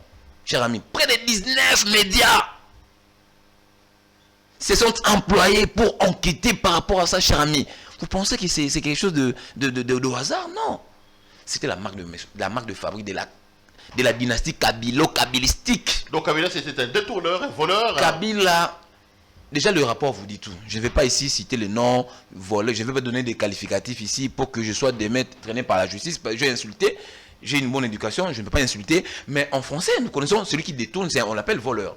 cher ami, près de 19 médias se sont employés pour enquêter par rapport à ça, cher ami. Vous pensez que c'est quelque chose de hasard? Non. C'était la marque de fabrique de la dynastie kabilo-kabilistique. Donc Kabila, c'était un détourneur, un voleur. Kabila, déjà le rapport vous dit tout. Je ne vais pas ici citer le nom, voleur, je ne vais pas donner des qualificatifs ici pour que je sois traîné par la justice. Je vais insulter, j'ai une bonne éducation, je ne peux pas insulter. Mais en français, nous connaissons celui qui détourne, on l'appelle voleur.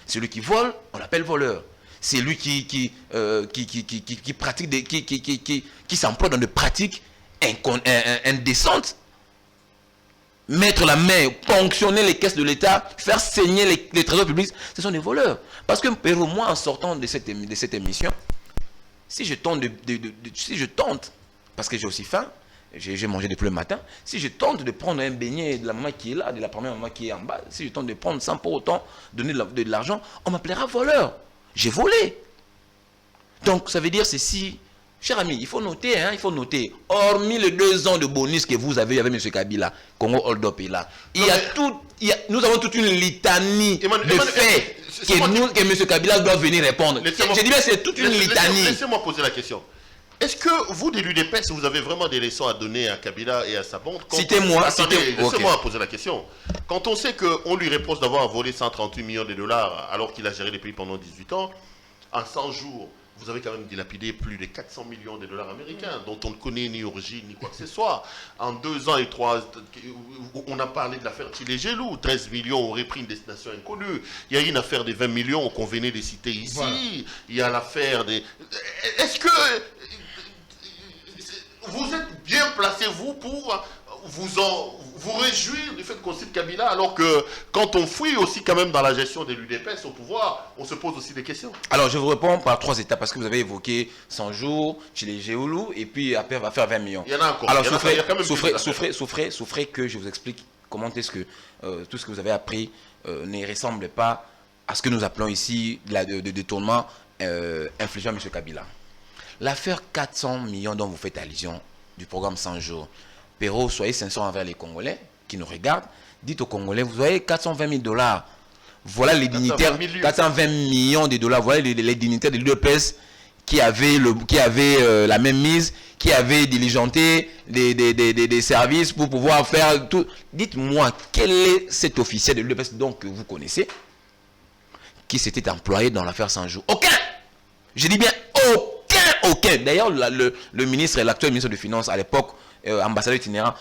Celui qui vole, on l'appelle voleur. C'est lui qui pratique qui s'emploie dans des pratiques indécentes. Mettre la main, ponctionner les caisses de l'État, faire saigner les trésors publics, ce sont des voleurs. Parce que moi, en sortant de cette émission, si je tente, parce que j'ai aussi faim, j'ai mangé depuis le matin, si je tente de prendre un beignet de la maman qui est là, de la première maman qui est en bas, si je tente de prendre sans pour autant donner de l'argent, on m'appellera voleur. J'ai volé. Donc, ça veut dire ceci. Cher ami, il faut noter, il faut noter. Hormis les 2 ans de bonus que vous avez avec M. Kabila, Congo Hold Up est là. Nous avons toute une litanie de faits que M. Kabila doit venir répondre. Je dis bien, c'est toute une litanie. Laissez-moi poser la question. Est-ce que vous, des l'UDPS, vous avez vraiment des leçons à donner à Kabila et à sa bande? Citez-moi. Laissez-moi poser la question. Quand on sait qu'on lui reproche d'avoir volé 138 millions de dollars alors qu'il a géré le pays pendant 18 ans, en 100 jours, vous avez quand même dilapidé plus de 400 millions de dollars américains dont on ne connaît ni origine ni quoi que ce soit. En 2 ans et 3, on a parlé de l'affaire Tchilé-Gelou, 13 millions auraient pris une destination inconnue. Il y a une affaire de 20 millions qu'on venait de citer ici. Voilà. Il y a l'affaire des... Est-ce que vous êtes bien placé, vous, pour vous réjouir du fait qu'on cite Kabila, alors que quand on fouille aussi quand même dans la gestion de l'UDPS au pouvoir, on se pose aussi des questions? Alors, je vous réponds par 3 étapes, parce que vous avez évoqué 100 jours, Tchilé-Gelou, et puis après, on va faire 20 millions. Il y en a encore. Alors, souffrez que je vous explique comment est-ce que tout ce que vous avez appris ne ressemble pas à ce que nous appelons ici de détournement infligé à M. Kabila. L'affaire 400 millions dont vous faites allusion du programme 100 jours, Perrault, soyez sincères envers les Congolais qui nous regardent. Dites aux Congolais, vous voyez 420 000 $. Voilà les dignitaires, 420 millions de dollars. Voilà les dignitaires de l'UDPS qui avaient la même mise, qui avaient diligenté des services pour pouvoir faire tout. Dites-moi, quel est cet officier de l'UDPS donc que vous connaissez qui s'était employé dans l'affaire 100 jours? Aucun! Je dis bien aucun. D'ailleurs, le ministre et l'actuel ministre des Finances à l'époque, ambassadeur itinérant,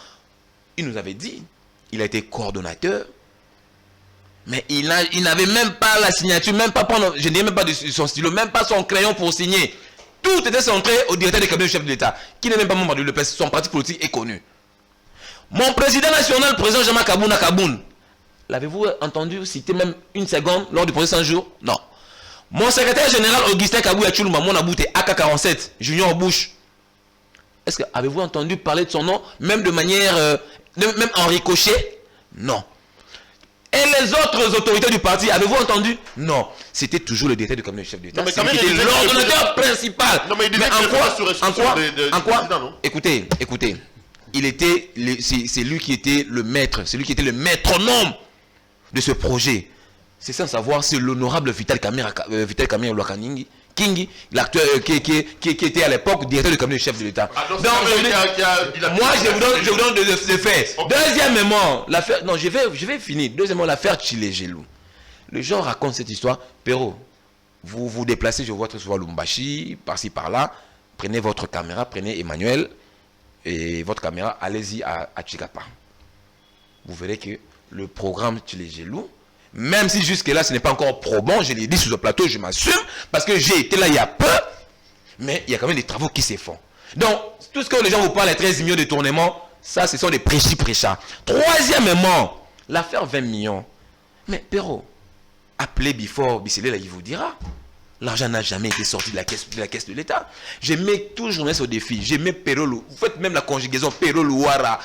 il nous avait dit, il a été coordonnateur, mais il n'avait même pas la signature, même pas prendre, je n'ai même pas de son stylo, même pas son crayon pour signer. Tout était centré au directeur des cabinets du chef de l'État, qui n'est même pas membre de l'UDPS, son parti politique est connu. Mon président national, le président Jean-Marc Kaboun, l'avez-vous entendu citer même une seconde lors du procès 100 jours? Non. Mon secrétaire général Augustin Kabouya Chuluma, mon abouté AK-47, Junior Bush. Est-ce que avez-vous entendu parler de son nom, même de manière, même en ricochet? Non. Et les autres autorités du parti, avez-vous entendu? Non. C'était toujours le directeur du cabinet du chef d'État. C'était l'ordonnateur principal. Non, mais il mais en quoi Écoutez. C'est lui qui était le maître, c'est lui qui était le métronome de ce projet. C'est sans savoir, c'est l'honorable Vital Kamerhe Lwakaningi Kingi, l'acteur qui était à l'époque directeur du cabinet du chef de l'État. Moi, je vous donne des faits. Okay. Deuxièmement, l'affaire. Non, je vais finir. Deuxièmement, l'affaire Tchilegelou. Les gens racontent cette histoire. Pero, vous vous déplacez, je vois très souvent Lumbashi, par-ci par-là. Prenez votre caméra, prenez Emmanuel et votre caméra, allez-y à Tchikapa. Vous verrez que le programme Tchilegelou, même si jusque-là, ce n'est pas encore probant, je l'ai dit sur le plateau, je m'assume, parce que j'ai été là il y a peu, mais il y a quand même des travaux qui se font. Donc, tout ce que les gens vous parlent, les 13 millions de tournements, ça, ce sont des prêchis-prêchats. Troisièmement, l'affaire 20 millions. Mais, Perrault, appelez Before Bissele, là, il vous dira. L'argent n'a jamais été sorti de la caisse de l'État. Je mets toujours au défi. Je mets Perrault, vous faites même la conjugaison Perrault Louara,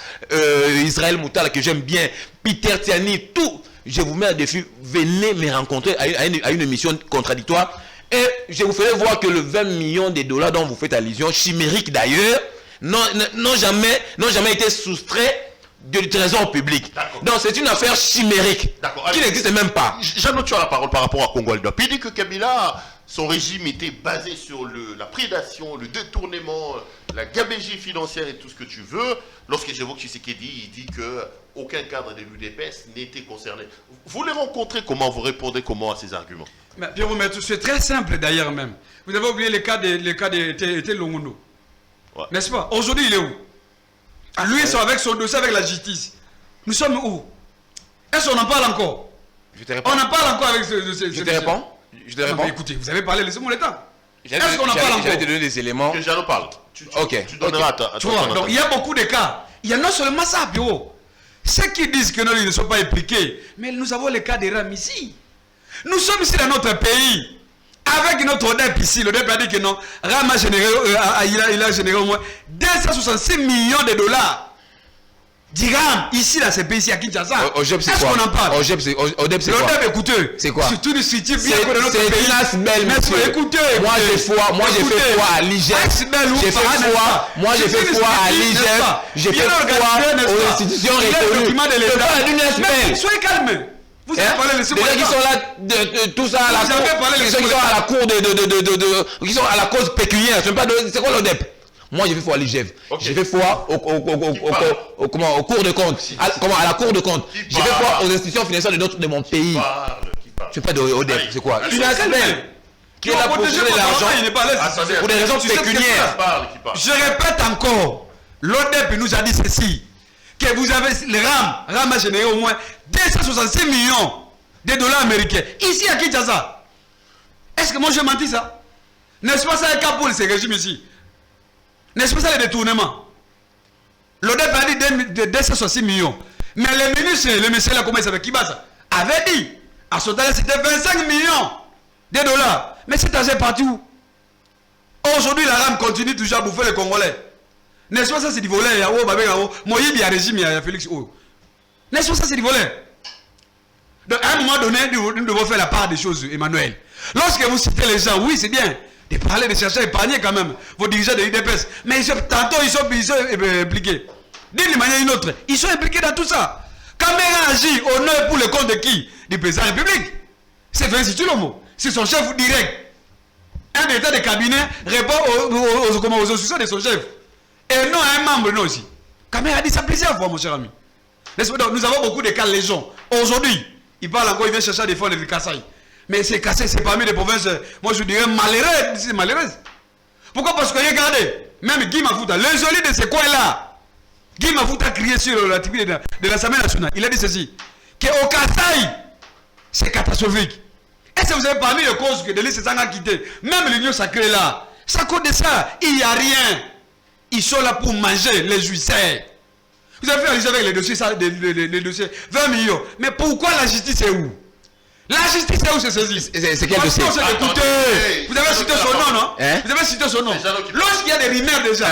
Israël Moutala, que j'aime bien, Peter Tiani, tout. Je vous mets à défi, venez me rencontrer à une émission contradictoire et je vous ferai voir que le 20 millions de dollars dont vous faites allusion, chimérique d'ailleurs, n'ont jamais été soustraits du trésor public. Donc c'est une affaire chimérique qui n'existe même pas. Jeannot, tu as la parole par rapport à Congo Aldo. Puis il dit que Kabila, son régime était basé sur la prédation, le détournement, la gabegie financière et tout ce que tu veux. Lorsque j'évoque Tshisekedi, il dit que aucun cadre de l'UDPS n'était concerné. Vous les rencontrez comment? Vous répondez comment à ces arguments? Pierrot, c'est très simple d'ailleurs même. Vous avez oublié le cas de Longondo. Ouais. N'est-ce pas? Aujourd'hui, il est où? Lui, ils sont avec son dossier, avec la justice. Nous sommes où? Est-ce qu'on en parle encore? On en parle encore avec ce dossier. Je te réponds. Écoutez, vous avez parlé, laissez-moi le temps. Est-ce qu'on en parle encore? J'allais te donner des éléments. Que j'en parle. Tu donneras à toi. Donc il y a beaucoup de cas. Il y a non seulement ça, Pierrot. Ceux qui disent que non, ils ne sont pas impliqués. Mais nous avons le cas des RAM ici. Nous sommes ici dans notre pays. Avec notre ODEP ici. L'ODEP a dit que non. RAM a généré, il a généré au moins 266 millions de dollars. Dirham, ici, dans ce pays, ici, à Kinshasa. Est-ce qu'on en parle? ODEP, c'est quoi? L'ODEP, écoutez. C'est quoi? C'est une structure bien connue de notre pays. C'est une belle, monsieur. Écoutez. Moi, j'ai fait foi à l'IGF. J'ai fait foi à l'IGF. J'ai fait foi aux institutions reconnues. Soyez calme. Vous avez parlé de ce qui sont là, tout ça à la cour. Qui sont à la cour qui sont à la cause pécuniaire. C'est quoi l'ODEP? Moi, j'ai fait foi à l'IGF. J'ai fait foi au cours de compte. À la cour de compte. J'ai fait foi aux institutions financières de mon pays. Je ne fais pas d'ODEP. C'est quoi? Une ASBEL qui est là pour gérer l'argent pour des raisons pécuniaires. Je répète encore. L'ODEP nous a dit ceci. Que vous avez les RAM a généré au moins 266 millions de dollars américains. Ici à Kinshasa. Est-ce que moi j'ai menti ça? N'est-ce pas ça un cas pour ces régimes ici? N'est-ce pas ça les détournements? L'ODEP a dit 266 millions. Mais le ministre là, comment il s'appelle, Kibasa, avait dit, à ce temps-là, c'était 25 millions de dollars. Mais cet argent est parti où? Aujourd'hui, la RAM continue toujours à bouffer les Congolais. N'est-ce pas ça, c'est du volet? Moi, il y a un régime, il y a Félix O. N'est-ce pas ça, c'est du volet? Donc, à un moment donné, nous devons faire la part des choses, Emmanuel. Lorsque vous citez les gens, oui, c'est bien de parler, de chercher à épargner quand même vos dirigeants de l'UDPS. Mais tantôt, ils sont impliqués. D'une manière ou d'une autre, ils sont impliqués dans tout ça. Caméra agit au nom pour le compte de qui? Du président de la République. C'est Félix Tshilombo. C'est son chef direct. Un état de cabinet répond aux instructions de son chef. Et non à un membre, non aussi. Caméra a dit ça plusieurs fois, mon cher ami. Donc, nous avons beaucoup de cas légions. Aujourd'hui, il parle encore, il vient chercher à défendre les Kassai. Mais c'est Kassai, c'est parmi les provinces, moi je dirais malheureuses. C'est malheureuse. Pourquoi? Parce que regardez, même Guy Mafouta, l'isolé de ces coins-là, Guy Mafouta a crié sur la tribune de l'Assemblée nationale. Il a dit ceci, qu'au Kassai, c'est catastrophique. Est-ce que vous avez parmi les causes que Denis Sanga a quitté? Même l'Union sacrée là, ça cause de ça, il n'y a rien. Ils sont là pour manger les jouisseurs. Vous avez fait allusion avec les dossiers 20 millions. Mais pourquoi la justice est où? La justice, c'est où c'est saisi? C'est quel dossier? Écoutez, vous avez cité son nom, non? Vous avez cité son nom. Lorsqu'il y a des rumeurs déjà,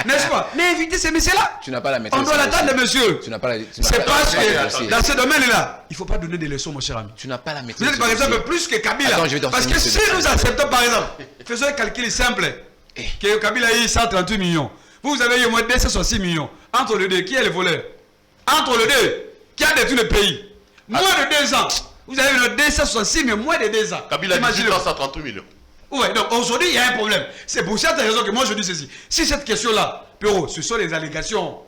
n'est-ce pas? Mais évitez ces messieurs-là. Tu n'as pas la maîtrise. On doit l'attendre, monsieur. Tu n'as pas la C'est parce que dans ce domaine-là, il ne faut pas donner des leçons, mon cher ami. Tu n'as pas la maîtrise. Vous êtes par exemple plus que Kabila. Parce que si nous acceptons par exemple, faisons un calcul simple, que Kabila ait 138 millions, vous avez eu au moins 266 millions. Entre les deux, qui est le voleur? Entre les deux, qui a détruit le pays? Moins de 2 ans. Vous avez eu 266 mais moins de 2 ans. Kabila a dit 138 millions. Oui, donc aujourd'hui, il y a un problème. C'est pour cette raison que moi je dis ceci. Si cette question-là, Péro, ce sont les allégations.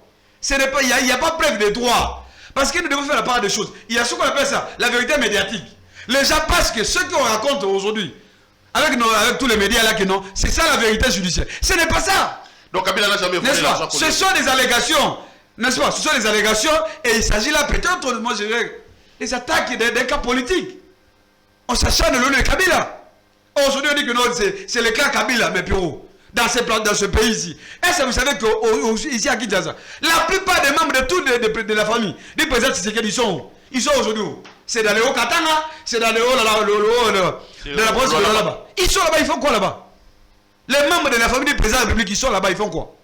Il n'y a pas preuve de droit. Parce que nous devons faire la part des choses. Il y a ce qu'on appelle ça, la vérité médiatique. Les gens pensent que ce qu'on raconte aujourd'hui, avec tous les médias là, que non, c'est ça la vérité judiciaire. Ce n'est pas ça. Donc Kabila n'a jamais volé l'argent. Ce sont des allégations. N'est-ce pas? Ce sont des allégations et il s'agit là peut-être, moi je dirais, des attaques d'un cas politique. On s'acharne le nom de Kabila. Aujourd'hui, on dit que non, c'est le clan Kabila, mes bureaux, dans ce pays ici. Et vous savez qu'ici à Kinshasa, la plupart des membres de la famille, du président Tshisekedi, ils sont aujourd'hui où? C'est dans le Haut-Katanga, c'est dans le haut de la province de là-bas. Ils sont là-bas, ils font quoi là-bas? Les membres de la famille du président de la République, ils sont là-bas, ils font quoi?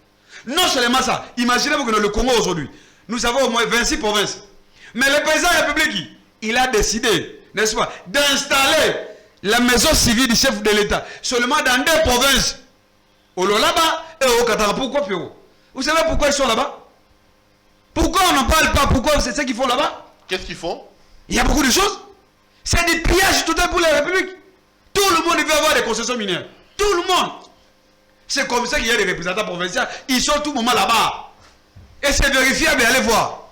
Non seulement ça, imaginez-vous que dans le Congo aujourd'hui, nous avons au moins 26 provinces. Mais le président de la République, il a décidé, n'est-ce pas, d'installer la maison civile du chef de l'État seulement dans 2 provinces. Au Lolaba et au Katara. Pourquoi, Pierrot? Vous savez pourquoi ils sont là-bas? Pourquoi on n'en parle pas? Pourquoi c'est ce qu'ils font là-bas? Qu'est-ce qu'ils font? Il y a beaucoup de choses. C'est des pillages total pour la République. Tout le monde veut avoir des concessions minières. Tout le monde. C'est comme ça qu'il y a des représentants provinciaux. Ils sont tout moment là-bas. Et c'est vérifiable, allez voir.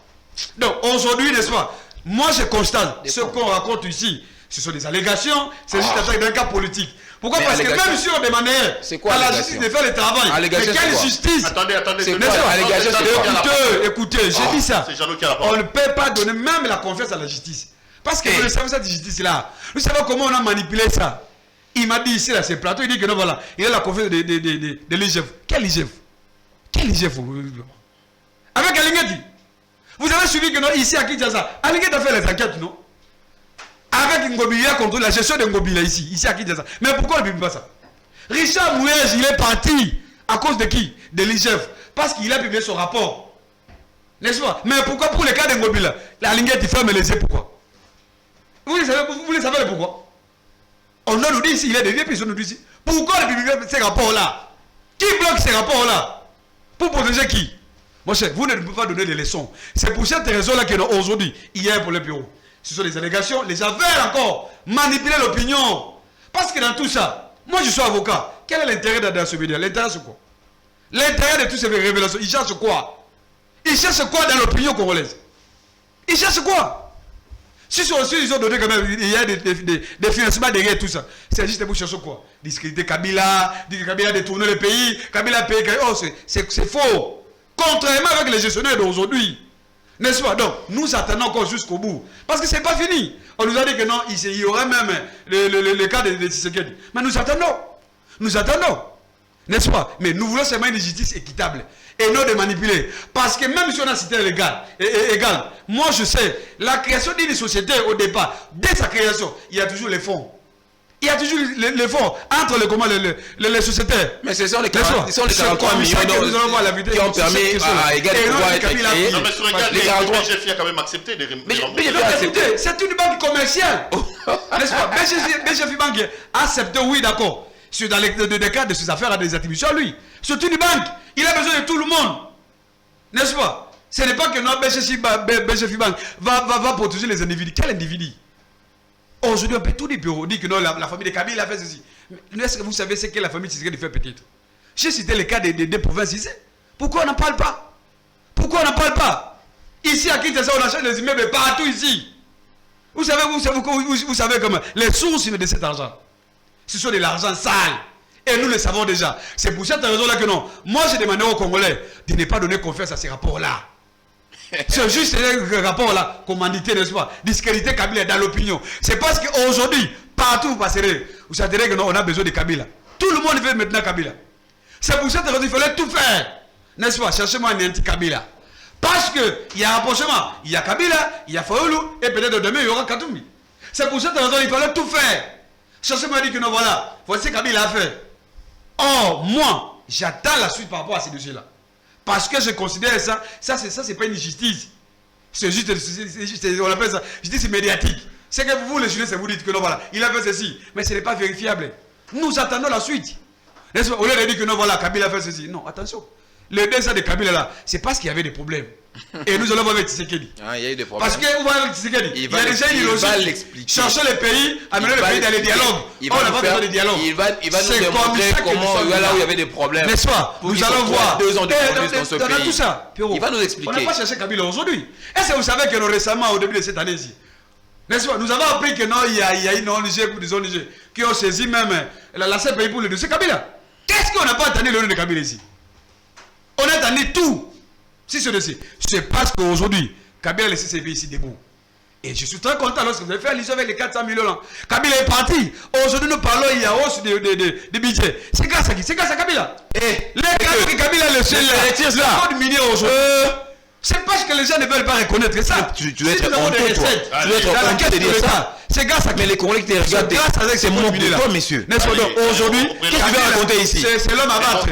Donc aujourd'hui, n'est-ce pas? Moi je constate ce qu'on raconte ici. Ce sont des allégations, c'est juste l'attaque d'un cas politique. Pourquoi? Parce que même si on demandait à la justice de faire le travail, mais quelle justice? Attendez, écoutez, j'ai dit ça. On ne peut pas donner même la confiance à la justice. Parce que vous savez cette justice-là, vous savez comment on a manipulé ça? Il m'a dit ici, là, c'est plateau, il dit que non, voilà, il a la confiance de l'IGF. Quel IGF? Quel IGF? Avec Alingeti. Vous avez suivi que non, ici à Kinshasa, Alingeti a fait les enquêtes, non? Avec Ngobi, il a contrôlé la gestion de Ngobi là, ici à Kinshasa. Mais pourquoi il ne publie pas ça? Richard Mouyej, il est parti à cause de qui? De l'IGF. Parce qu'il a publié son rapport. N'est-ce pas? Mais pourquoi pour le cas de Ngobi là, la Lingette ferme les yeux, pourquoi? Vous le savez pourquoi? On nous dit ici, il est dévié, puis on nous dit ici. Pourquoi il publie ces rapports-là? Qui bloque ces rapports-là? Pour protéger qui? Mon cher, vous ne pouvez pas donner des leçons. C'est pour cette raison-là qu'aujourd'hui, hier pour le bureau, ce sont des allégations, les gens veulent encore manipuler l'opinion. Parce que dans tout ça, moi je suis avocat. Quel est l'intérêt dans ce média? L'intérêt c'est quoi? L'intérêt de toutes ces révélations, ils cherchent quoi? Ils cherchent quoi dans l'opinion congolaise? Ils cherchent quoi? Si ils ont donné quand même, il y a des financements derrière tout ça. C'est juste pour chercher quoi? Discréditer Kabila, dire que Kabila a détourné le pays, Kabila a payé. Oh, c'est faux. Contrairement avec les gestionnaires d'aujourd'hui. N'est-ce pas? Donc, nous attendons encore jusqu'au bout. Parce que ce n'est pas fini. On nous a dit que non, il y aurait même le cas de Tshisekedi. Mais nous attendons. Nous attendons. N'est-ce pas? Mais nous voulons seulement une justice équitable. Et non de manipuler. Parce que même si on a cité égal, moi je sais, la création d'une société au départ, dès sa création, il y a toujours les fonds. Il y a toujours les fonds entre les sociétaires. Mais ce sont les 43 millions qui ont permis à Égal de pouvoir être créé. Non, mais sur Égal, BGF a quand même accepté de rembourser. C'est une banque commerciale. N'est-ce pas? BGF Bank a accepté, oui, d'accord. Dans les cas de ses affaires à des attributions, lui. C'est une banque. Il a besoin de tout le monde. N'est-ce pas? Ce n'est pas que notre BGF Bank va protéger les individus. Quel individu? Aujourd'hui, on peut tout dire, on dit que non, la famille de Kabila a fait ceci. Mais est-ce que vous savez ce que la famille Tshisekedi fait peut-être? J'ai cité le cas des provinces ici. Pourquoi on n'en parle pas? Pourquoi on n'en parle pas? Ici, à Kinshasa, on achète des immeubles partout ici. Vous savez comment? Les sources de cet argent, ce sont de l'argent sale. Et nous le savons déjà. C'est pour cette raison-là que non. Moi, j'ai demandé aux Congolais de ne pas donner confiance à ces rapports-là. C'est juste ces rapports-là, commandité, n'est-ce pas? Discréditer Kabila dans l'opinion. C'est parce qu'aujourd'hui, partout vous passerez, vous savez que non, on a besoin de Kabila. Tout le monde veut maintenant Kabila. C'est pour cette raison qu'il fallait tout faire. N'est-ce pas? Cherchez-moi un anti-Kabila. Parce qu'il y a un rapprochement. Il y a Kabila, il y a Faoulou, et peut-être demain, il y aura Katumbi. C'est pour cette raison qu'il fallait tout faire. Cherchez m'a dit que non, voilà, voici ce Kabila a fait. Or, moi, j'attends la suite par rapport à ces dossiers-là. Parce que je considère ça c'est pas une justice. C'est juste, on appelle ça, justice médiatique. C'est que vous, les journalistes, vous dites que non, voilà, il a fait ceci. Mais ce n'est pas vérifiable. Nous attendons la suite. Au lieu de dire que non, voilà, Kabila a fait ceci. Non, attention. Le dessin de Kabila là, c'est parce qu'il y avait des problèmes. Et nous allons voir avec Tshisekedi. Ah, il y a eu des problèmes. Parce qu'on va avec Tshisekedi. Il y a déjà une logique. Chercher les pays, amener le pays dans les dialogues. On n'a pas besoin de dialogue. Il va nous démontrer comment, là où il y avait des problèmes. N'est-ce pas? Nous allons voir. 2 ans de produits dans ce pays. Tout ça. Il va nous expliquer. On n'a pas cherché Kabila aujourd'hui. Est-ce que vous savez que récemment, au début de cette année-ci, n'est-ce pas? Nous avons appris que non, il y a une ONG ou des ONG qui ont saisi même la CPI pour le dossier Kabila. Qu'est-ce qu'on n'a pas attendu le nom de Kabila ici? On a attendu tout. Si ce dossier, c'est parce qu'aujourd'hui, Kabila a laissé ses vies ici debout. Et je suis très content lorsque vous avez fait allusion avec les 400 millions là. Kabila est parti. Aujourd'hui, nous parlons, il y a hausse de budget. C'est grâce à qui? C'est grâce à Kabila. Et les gars que Kabila a laissé le code minier aujourd'hui. C'est parce que les gens ne veulent pas reconnaître ça. Tu dois être honteux, toi. Tu dois être honteux de dire ça. C'est grâce à qui? Mais les Congolais qui te regardent, c'est mon toi, messieurs. N'est-ce pas? Donc aujourd'hui, qu'est-ce que tu vas raconter ici? C'est l'homme à battre.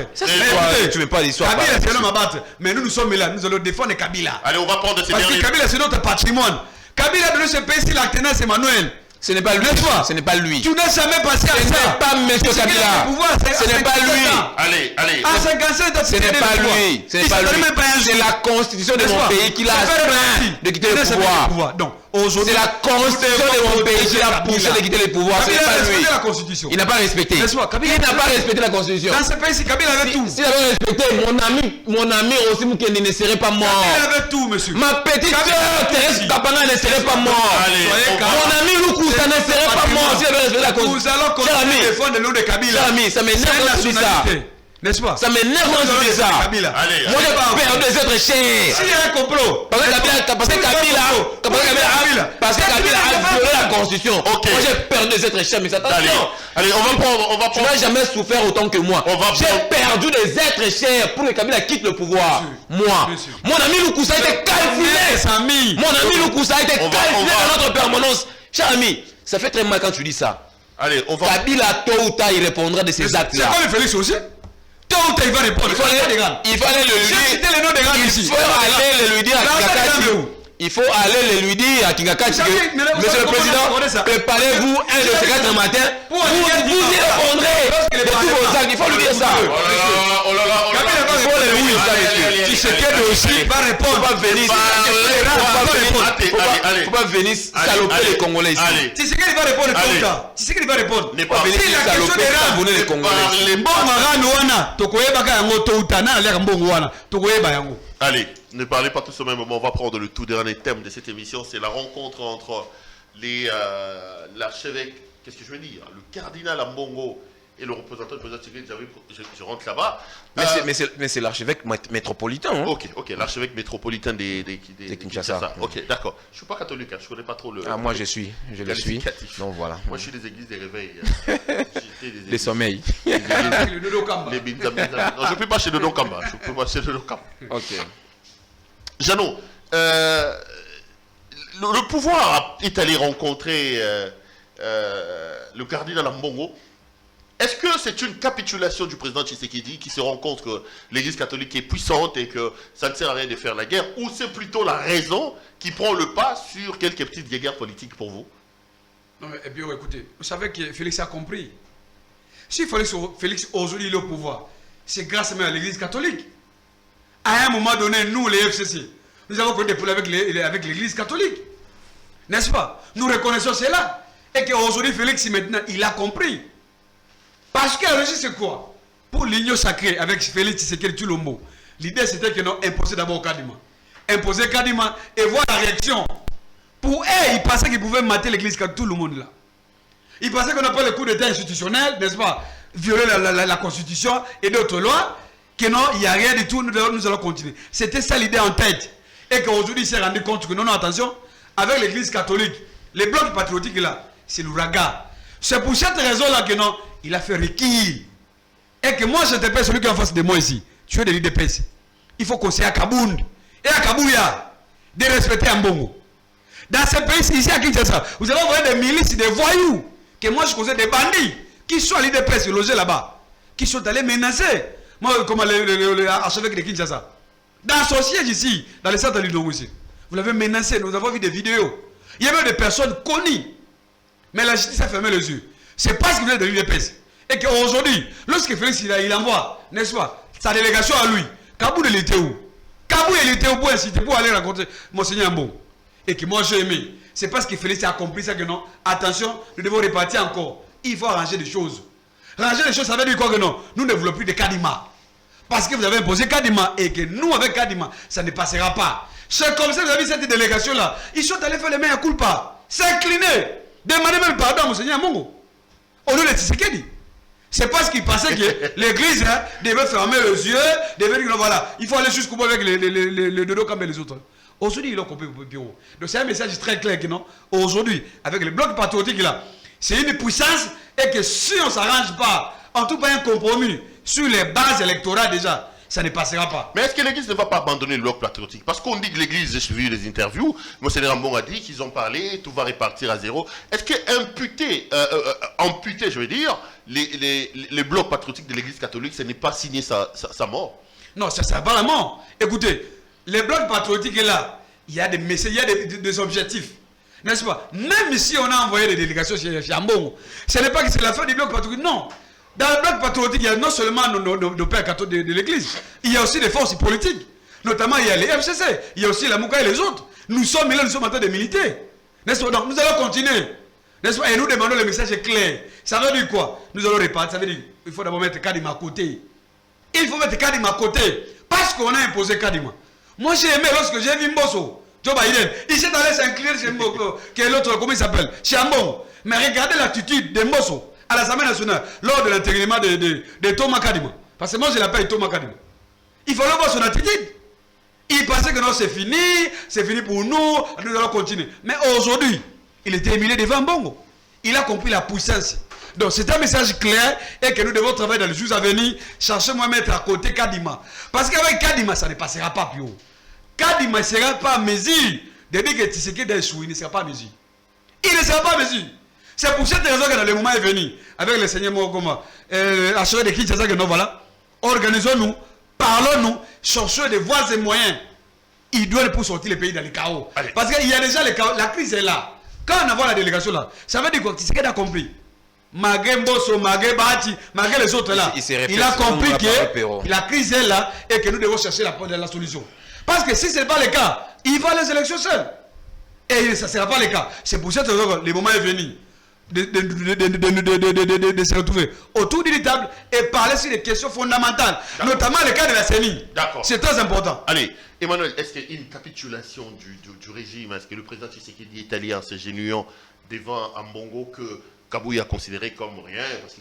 Tu ne veux pas l'histoire. Kabila, c'est l'homme à battre. Mais nous sommes là. Nous allons défendre Kabila. Allez, on va prendre ces parce que Kabila, c'est notre patrimoine. Kabila a donné ce pays ici, la tenance Emmanuel. Ce n'est pas lui. Ce n'est pas lui. Tu n'as jamais passé à ça. Ce n'est pas M. Kabila. Ce n'est pas lui. Allez. À 57 ce n'est pas lui. Ce n'est pas lui. C'est la constitution de mon pays qui l'a astreint de quitter le pouvoir. Donc, aujourd'hui, c'est la constitution de mon pays qui l'a poussé de quitter le pouvoir. Ce n'est pas lui. Il n'a pas respecté. Il n'a pas respecté la constitution. Dans ce pays, Kabila avait tout. S'il avait respecté, mon ami aussi Moukende ne serait pas mort. Kabila avait tout, monsieur. Ma petite soeur Thérèse Kapanga ne serait pas morte. Mon ami Loukou, ça ne serait pas mort si elle avait respecté la constitution. Nous allons continuer à défendre le nom de Kabila. Cher ami, ça m'énerve quand tu dis ça. N'est-ce pas? Ça m'énerve quand tu dis ça. Allez. Moi j'ai perdu des êtres chers. S'il y a un complot. Parce que Kabila a violé la constitution. Moi j'ai perdu des êtres chers, mais attention. Allez, on va prendre. Tu n'as jamais souffert autant que moi. J'ai perdu des êtres chers pour que Kabila quitte le pouvoir. Moi. Mon ami Loukoussa a été calculé. Mon ami Loukoussa a été calculé dans notre permanence. Cher ami, ça fait très mal quand tu dis ça. Allez, on va. Kabila, tôt ou tard, il répondra de ces actes-là. C'est quoi le Félix aussi? Tôt ou tard, il va répondre. Il faut aller le lui dire. Il faut aller le lui dire à Kingakati. Il faut aller le lui dire à Kingakati que, monsieur le président, préparez-vous un de ces 4 matins. Vous y répondrez de tous vos actes. Il faut lui dire ça. Oh là là. Il faut le lui dire ça, monsieur. Tshisekedi aussi va répondre. Faut pas venir saloper les Congolais ici. Tshisekedi va répondre tôt ou tard. Tshisekedi va répondre. Ne pas venir saloper les Congolais. Allez, ne parlez pas tous au même moment. On va prendre le tout dernier thème de cette émission. C'est la rencontre entre l'archevêque, qu'est-ce que je veux dire, le cardinal Ambongo et le représentant du président Tshisekedi. Je rentre là-bas. Mais c'est l'archevêque métropolitain. Hein? Ok, l'archevêque métropolitain de Kinshasa. Ok, d'accord. Je ne suis pas catholique, je ne connais pas trop le. Ah, moi je le suis. Donc voilà. Moi je suis des églises des réveils. Les sommeils. Les Binzam. Non, je ne peux pas chez le Kamba. Ok. Jeannot, le pouvoir est allé rencontrer le cardinal Ambongo. Est-ce que c'est une capitulation du président Tshisekedi qui se rend compte que l'église catholique est puissante et que ça ne sert à rien de faire la guerre, ou c'est plutôt la raison qui prend le pas sur quelques petites guerres politiques pour vous? Non mais bien écoutez, vous savez que Félix a compris. Si Félix aujourd'hui est au pouvoir, c'est grâce même à l'église catholique. À un moment donné, nous les FCC, nous avons connu des problèmes avec l'église catholique. N'est-ce pas? Nous reconnaissons cela. Et qu'aujourd'hui Félix maintenant, il a compris. Parce que la c'est quoi? Pour l'union sacrée avec Félix Tshisekedi Tshilombo, l'idée c'était que nous imposer d'abord Kadima. Imposer Kadima et voir la réaction. Pour eux, ils pensaient qu'ils pouvaient mater l'église catholique, tout le monde là. Ils pensaient qu'on n'a pas le coup d'état institutionnel, n'est-ce pas? Violer la constitution et d'autres lois, que non, il n'y a rien du tout, nous allons continuer. C'était ça l'idée en tête. Et qu'aujourd'hui, il s'est rendu compte que non, attention, avec l'église catholique, les blocs patriotiques là, c'est l'ouragan. C'est pour cette raison-là que non, il a fait recul. Et que moi, je te paie celui qui est en face de moi ici. Tu es de l'IDPS. Il faut qu'on s'y à Kabound. Et à Kabouya, de respecter Ambongo. Dans ce pays, ici à Kinshasa, vous allez envoyer des milices, des voyous, que moi je connais des bandits, qui sont allés des presses logés là-bas, qui sont allés menacer. Moi, comme l'archevêque de Kinshasa. Dans son siège ici, dans le centre de l'Union ici, vous l'avez menacé, nous avons vu des vidéos. Il y avait des personnes connues. Mais la justice a fermé les yeux. C'est parce qu'il venait de l'UDPS. Et qu'aujourd'hui, lorsque Félix il envoie, n'est-ce pas, sa délégation à lui, Kabou il était où? Kabou il était où pour inciter, pour aller rencontrer Monseigneur Ambon. Et que moi j'ai aimé. C'est parce que Félix a compris ça que non. Attention, nous devons repartir encore. Il faut arranger des choses. Ranger les choses, ça veut dire quoi que non? Nous ne voulons plus de Kadima. Parce que vous avez imposé Kadima et que nous, avec Kadima, ça ne passera pas. C'est comme ça que vous avez cette délégation-là. Ils sont allés faire les mains à culpa. S'incliner. Demander même pardon à Monseigneur Mongo. Au lieu de Tshisekedi. C'est parce qu'ils pensaient que l'église devait fermer les yeux, devait dire que voilà, il faut aller jusqu'au bout avec les dodo comme les autres. Aujourd'hui, ils l'ont compris au bureau. Donc c'est un message très clair que non. Aujourd'hui, avec le bloc patriotique là, c'est une puissance et que si on ne s'arrange pas, en tout cas un compromis sur les bases électorales déjà, ça ne passera pas. Mais est-ce que l'église ne va pas abandonner le bloc patriotique? Parce qu'on dit que l'église, j'ai suivi les interviews, Monseigneur Ambon a dit qu'ils ont parlé, tout va repartir à zéro. Est-ce que amputer, je veux dire, les blocs patriotiques de l'église catholique, ce n'est pas signer sa mort? Non, ça ne sert pas la mort. Écoutez, les blocs patriotiques là, il y a des messages, il y a des objectifs. N'est-ce pas? Même si on a envoyé des délégations chez Ambon, ce n'est pas que c'est la fin du bloc patriotique, non. Dans le bloc patriotique, il y a non seulement nos pères catholiques de l'église, il y a aussi des forces politiques. Notamment, il y a les FCC, il y a aussi la Mouka et les autres. Nous sommes là, nous sommes en train de militer. N'est-ce pas? Donc, nous allons continuer. N'est-ce pas? Et nous demandons le message clair. Ça veut dire quoi? Nous allons repartir. Ça veut dire qu'il faut d'abord mettre Kadima à côté. Il faut mettre Kadima à côté. Parce qu'on a imposé Kadima. Moi, j'ai aimé lorsque j'ai vu Mbosso, Joe Biden, il s'est allé s'incliner chez Mboko, qui est l'autre, comment il s'appelle? Chez Ambon. Mais regardez l'attitude de Mbosso à l'Assemblée nationale lors de l'intégration de Thomas Kadima. Parce que moi, je l'appelle Thomas Kadima. Il fallait voir son attitude. Il pensait que non, c'est fini pour nous allons continuer. Mais aujourd'hui, il est éliminé devant Bongo. Il a compris la puissance. Donc c'est un message clair et que nous devons travailler dans les jours à venir, chercher moi mettre à côté Kadima. Parce qu'avec Kadima, ça ne passera pas plus haut. Kadima ne sera pas à mesure de dire que Tshisekedi est échoué, il ne sera pas à mesure. Il ne sera pas à mesure. C'est pour cette raison que dans le moment est venu, avec le Seigneur Mogoma, l'archevêque de Kinshasa, que nous voilà, organisons-nous, parlons-nous, cherchons des voies et moyens idoines pour sortir le pays dans le chaos. Allez. Parce qu'il y a déjà le chaos, la crise est là. Quand on a la délégation là, ça veut dire quoi? Tshisekedi a compris. Malgré Mbosso, malgré Bati, malgré les autres là, il a compris que la crise est là et que nous devons chercher la solution. Parce que si ce n'est pas le cas, il va les élections seules. Et ça ne sera pas le cas. C'est pour cette raison que le moment est venu de se retrouver autour d'une table et parler sur des questions fondamentales, notamment le cas de la CENI. C'est très important. Allez, Emmanuel, est-ce qu'il y a une capitulation du régime? Est-ce que le président Tshisekedi est allé en se genouillant devant Ambongo que Kabouya a considéré comme rien? Parce que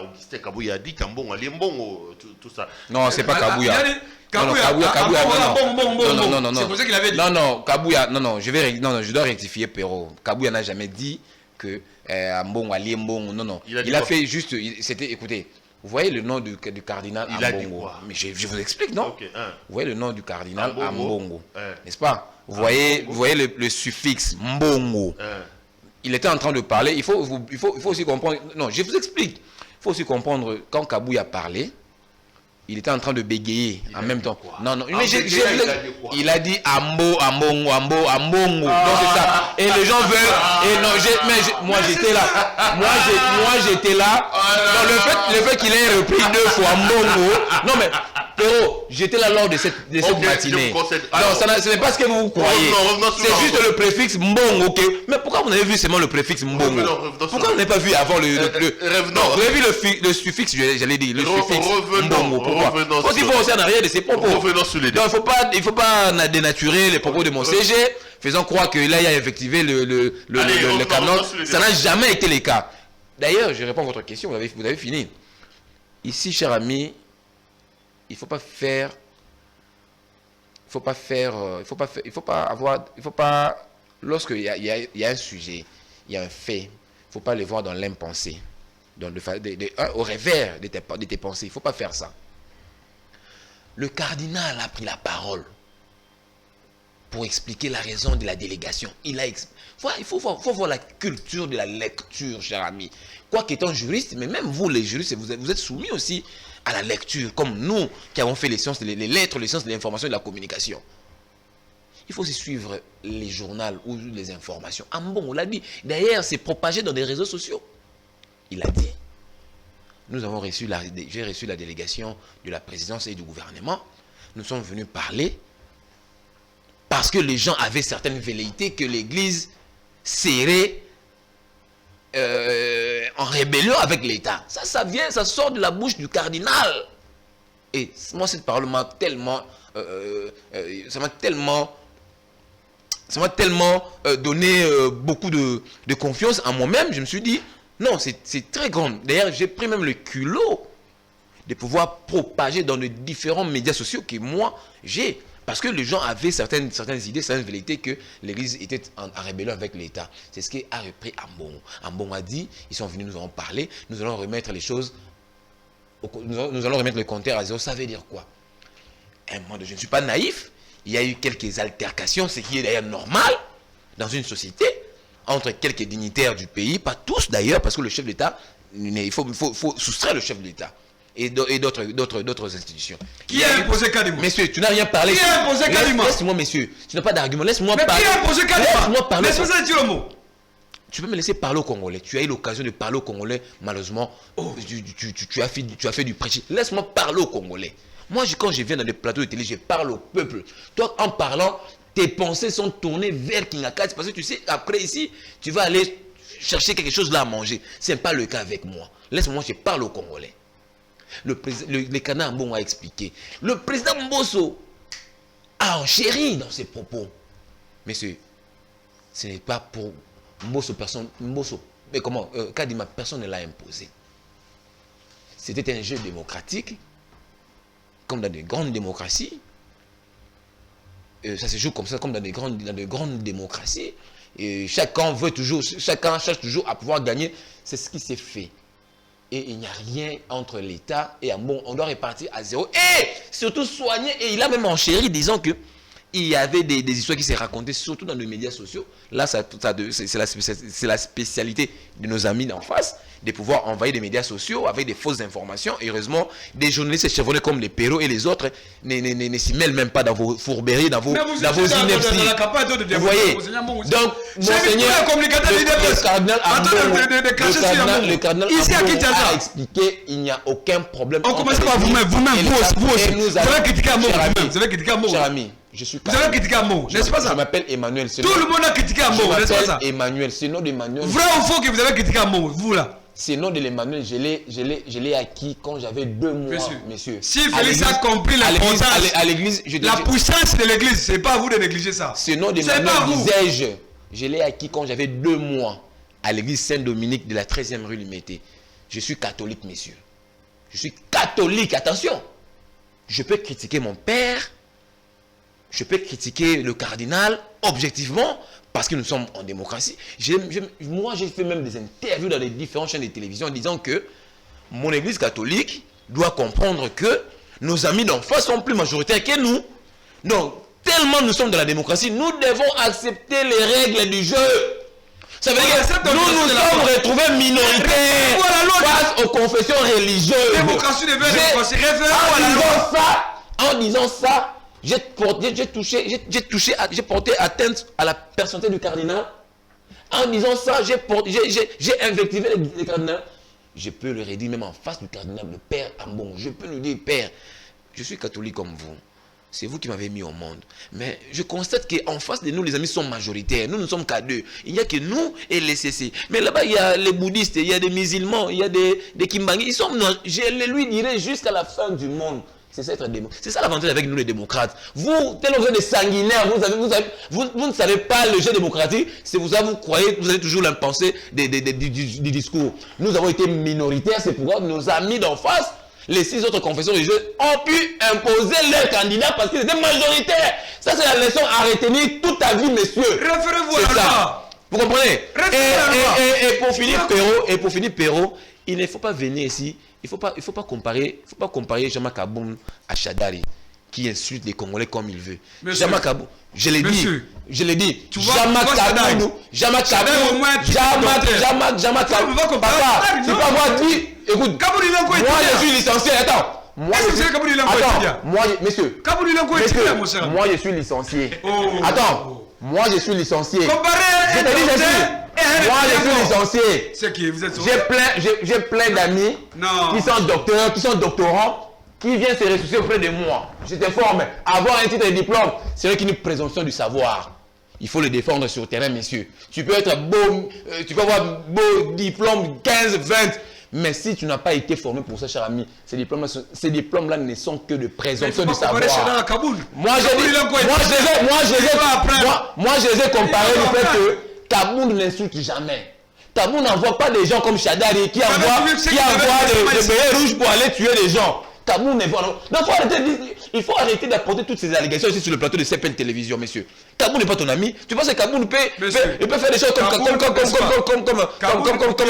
Augustin Kabouya a dit qu'Ambongo allait Mbongo, tout ça. Non, c'est pas Kabouya. Kabouya, non. C'est pour ça qu'il avait dit. Non, Kabouya, je dois rectifier Perrault. Kabouya n'a jamais dit que Ambongo allait Mbongo, non. Il a fait juste, écoutez, vous voyez le nom du cardinal Ambongo. Il a dit quoi? Mais je vous explique, non? Okay, vous voyez le nom du cardinal Ambongo, n'est-ce pas? Vous voyez le suffixe Mbongo. Il était en train de parler, il faut aussi comprendre, non, je vous explique. Il faut aussi comprendre, quand Kabouya parlait, il était en train de bégayer en même temps. Non, mais il a dit Ambongo. Donc c'est ça. Et les gens veulent. Et non, moi j'étais là. Moi j'étais là. Non, le fait qu'il ait repris 2 fois Ambongo. Non mais Perrault, j'étais là lors de cette matinée. Non, ce n'est pas ce que vous croyez. C'est juste le préfixe Mbongo, ok. Mais pourquoi vous avez vu seulement le préfixe Mbongo? Pourquoi vous n'avez pas vu avant non, vous avez vu le suffixe, j'allais dire, le suffixe Mbongo. Pourquoi? Parce qu'il faut aussi en arrière de ses propos. Il ne faut pas dénaturer les propos de mon CG, faisant croire que là, il y a effectivement le canon. Ça n'a jamais été le cas. D'ailleurs, je réponds à votre question, vous avez fini. Ici, cher ami, il ne faut pas, lorsqu'il y a un sujet, il y a un fait, il ne faut pas le voir dans l'impensé, au revers de tes pensées. Il ne faut pas faire ça. Le cardinal a pris la parole pour expliquer la raison de la délégation. Il faut voir la culture de la lecture, cher ami. Quoi qu'étant juriste, mais même vous, les juristes, vous êtes soumis aussi à la lecture, comme nous qui avons fait les sciences, les lettres, les sciences de l'information et de la communication. Il faut aussi suivre les journaux ou les informations. Ah bon, on l'a dit. D'ailleurs, c'est propagé dans des réseaux sociaux. Il a dit. J'ai reçu la délégation de la présidence et du gouvernement. Nous sommes venus parler parce que les gens avaient certaines velléités que l'Église serait en rébellion avec l'État. Ça sort de la bouche du cardinal. Et moi, cette parole m'a tellement... ça m'a tellement donné beaucoup de confiance en moi-même. Je me suis dit, non, c'est très grand. D'ailleurs, j'ai pris même le culot de pouvoir propager dans les différents médias sociaux que moi, j'ai. Parce que les gens avaient certaines idées, certaines velléités que l'Église était en rébellion avec l'État. C'est ce qu'a repris Ambon. Ambon a dit, ils sont venus, nous allons parler, nous allons remettre les choses, nous allons remettre le compteur à zéro. Ça veut dire quoi? Je ne suis pas naïf. Il y a eu quelques altercations, ce qui est d'ailleurs normal dans une société, entre quelques dignitaires du pays, pas tous d'ailleurs, parce que le chef d'État, il faut soustraire le chef d'État et d'autres institutions. Qui a imposé Kadima? Messieurs, tu n'as rien parlé. Qui a imposé Kadima? Laisse-moi, messieurs, tu n'as pas d'argument, laisse-moi parler. Mais qui a imposé Kadima? Laisse-moi parler. Laisse-moi dire le mot. Tu peux me laisser parler aux Congolais. Tu as eu l'occasion de parler aux Congolais, malheureusement, tu as fait du prêcher. Laisse-moi parler aux Congolais. Moi, quand je viens dans des plateaux de télé, je parle au peuple. Toi, en parlant, tes pensées sont tournées vers Kingaka. Parce que tu sais, après ici, tu vas aller chercher quelque chose là à manger. Ce n'est pas le cas avec moi. Laisse-moi, je parle aux Congolais. Le canard Mbongo a expliqué. Le président Mbosso a enchéri dans ses propos. Messieurs, ce n'est pas pour Mbosso, personne. Mbosso, mais comment Kadima, personne ne l'a imposé. C'était un jeu démocratique. Comme dans des grandes démocraties, ça se joue comme ça, comme dans des grandes démocraties. Et chacun cherche toujours à pouvoir gagner. C'est ce qui s'est fait. Et il n'y a rien entre l'État et Ambon. On doit repartir à zéro. Et surtout soigner. Et il a même enchéri, disant que il y avait des histoires qui s'est racontées, surtout dans les médias sociaux. Là, c'est la spécialité de nos amis d'en face, de pouvoir envahir des médias sociaux avec des fausses informations. Et heureusement, des journalistes chevronnés comme les Perrault et les autres ne s'y mêlent même pas dans vos fourberies, dans vos inepties. Vous voyez? Donc, Monseigneur, le cardinal a expliqué, il n'y a aucun problème. On commence par vous-même, vous aussi. Vous avez critiqué un mot, vous avez critiqué un mot. Cher ami, vous avez critiqué un mot, n'est-ce pas ça? Je m'appelle Emmanuel. Tout le monde a critiqué un mot, n'est-ce pas ça? Emmanuel, c'est le nom d'Emmanuel. Vrai ou faux que vous avez critiqué un mot, vous là? C'est le nom de l'Emmanuel, je l'ai acquis quand j'avais 2 mois, messieurs. Si Félix a compris l'importance, à l'église, la puissance de l'église, c'est pas à vous de négliger ça. Ce nom d'Emmanuel, disais-je, je l'ai acquis quand j'avais 2 mois à l'église Saint-Dominique de la 13e rue Limété. Je suis catholique, messieurs. Je suis catholique, attention. Je peux critiquer mon père, je peux critiquer le cardinal, objectivement, parce que nous sommes en démocratie. Moi, j'ai fait même des interviews dans les différentes chaînes de télévision en disant que mon église catholique doit comprendre que nos amis d'en face sont plus majoritaires que nous. Donc, tellement nous sommes dans la démocratie, nous devons accepter les règles du jeu. Ça veut dire que nous sommes retrouvés minoritaires face aux confessions religieuses. Démocratie devait être en disant ça, j'ai porté atteinte à la personnalité du cardinal. En disant ça, j'ai invectivé le cardinal. Je peux le redire même en face du cardinal, le père Ambon. Je peux lui dire, père, je suis catholique comme vous. C'est vous qui m'avez mis au monde. Mais je constate qu'en face de nous, les amis sont majoritaires. Nous ne sommes qu'à 2. Il n'y a que nous et les CC. Mais là-bas, il y a les bouddhistes, il y a des musulmans, il y a des Kimbangi. Ils sont, je lui dirai jusqu'à la fin du monde. C'est ça être démocrate. C'est ça l'avantage avec nous les démocrates. Vous, tellement vous êtes des sanguinaires, vous ne savez pas le jeu démocratique. C'est vous croyez, vous avez toujours l'impensé du discours. Nous avons été minoritaires, c'est pourquoi nos amis d'en face, les 6 autres confessions religieuses, ont pu imposer leur candidat parce qu'ils étaient majoritaires. Ça, c'est la leçon à retenir toute ta vie, messieurs. Référez-vous à ça. Vous comprenez? Et pour finir, Perrault, il ne faut pas venir ici. Il ne faut pas comparer Jean-Marc Aboum à Chadari. qui insulte les Congolais comme il veut. Monsieur. Jama Kaboun, je l'ai dit. Monsieur. Je l'ai dit. Tu vois, Jama Kaboun. Jama Sadai, au moins, tu Jama Kaboun. Papa, tu peux avoir dit. Écoute, Kaboun, il a quoi moi étudiant? je suis licencié. Attends. Moi, Est-ce que c'est Kaboun, il a quoi étudiant? Attends, moi, monsieur. Kaboun, il a quoi étudiant, mon cher? Moi je suis licencié. Oh. Attends, moi je suis licencié. Comparé Je te dis, je suis. Moi je suis licencié. C'est qui? Vous êtes sûr? J'ai plein d'amis Non. qui sont docteurs, qui sont doctorants, qui viennent se ressourcer auprès de moi. Je t'informe, avoir un titre de diplôme, c'est une présomption du savoir. Il faut le défendre sur le terrain, messieurs. Tu peux être beau, tu peux avoir beau diplôme 15, 20, mais si tu n'as pas été formé pour ça, cher ami, ces diplômes-là ne sont que de présomption du savoir. Moi, je les ai comparés du fait que Kaboun n'insulte jamais. Kaboun n'envoie pas des gens comme Chadari qui envoient des billets rouges pour aller tuer les gens. Kaboun n'est pas... Il faut arrêter d'apporter toutes ces allégations ici sur le plateau de CPL Télévision, messieurs. Kaboun n'est pas ton ami. Tu penses que Kaboun peut faire des choses comme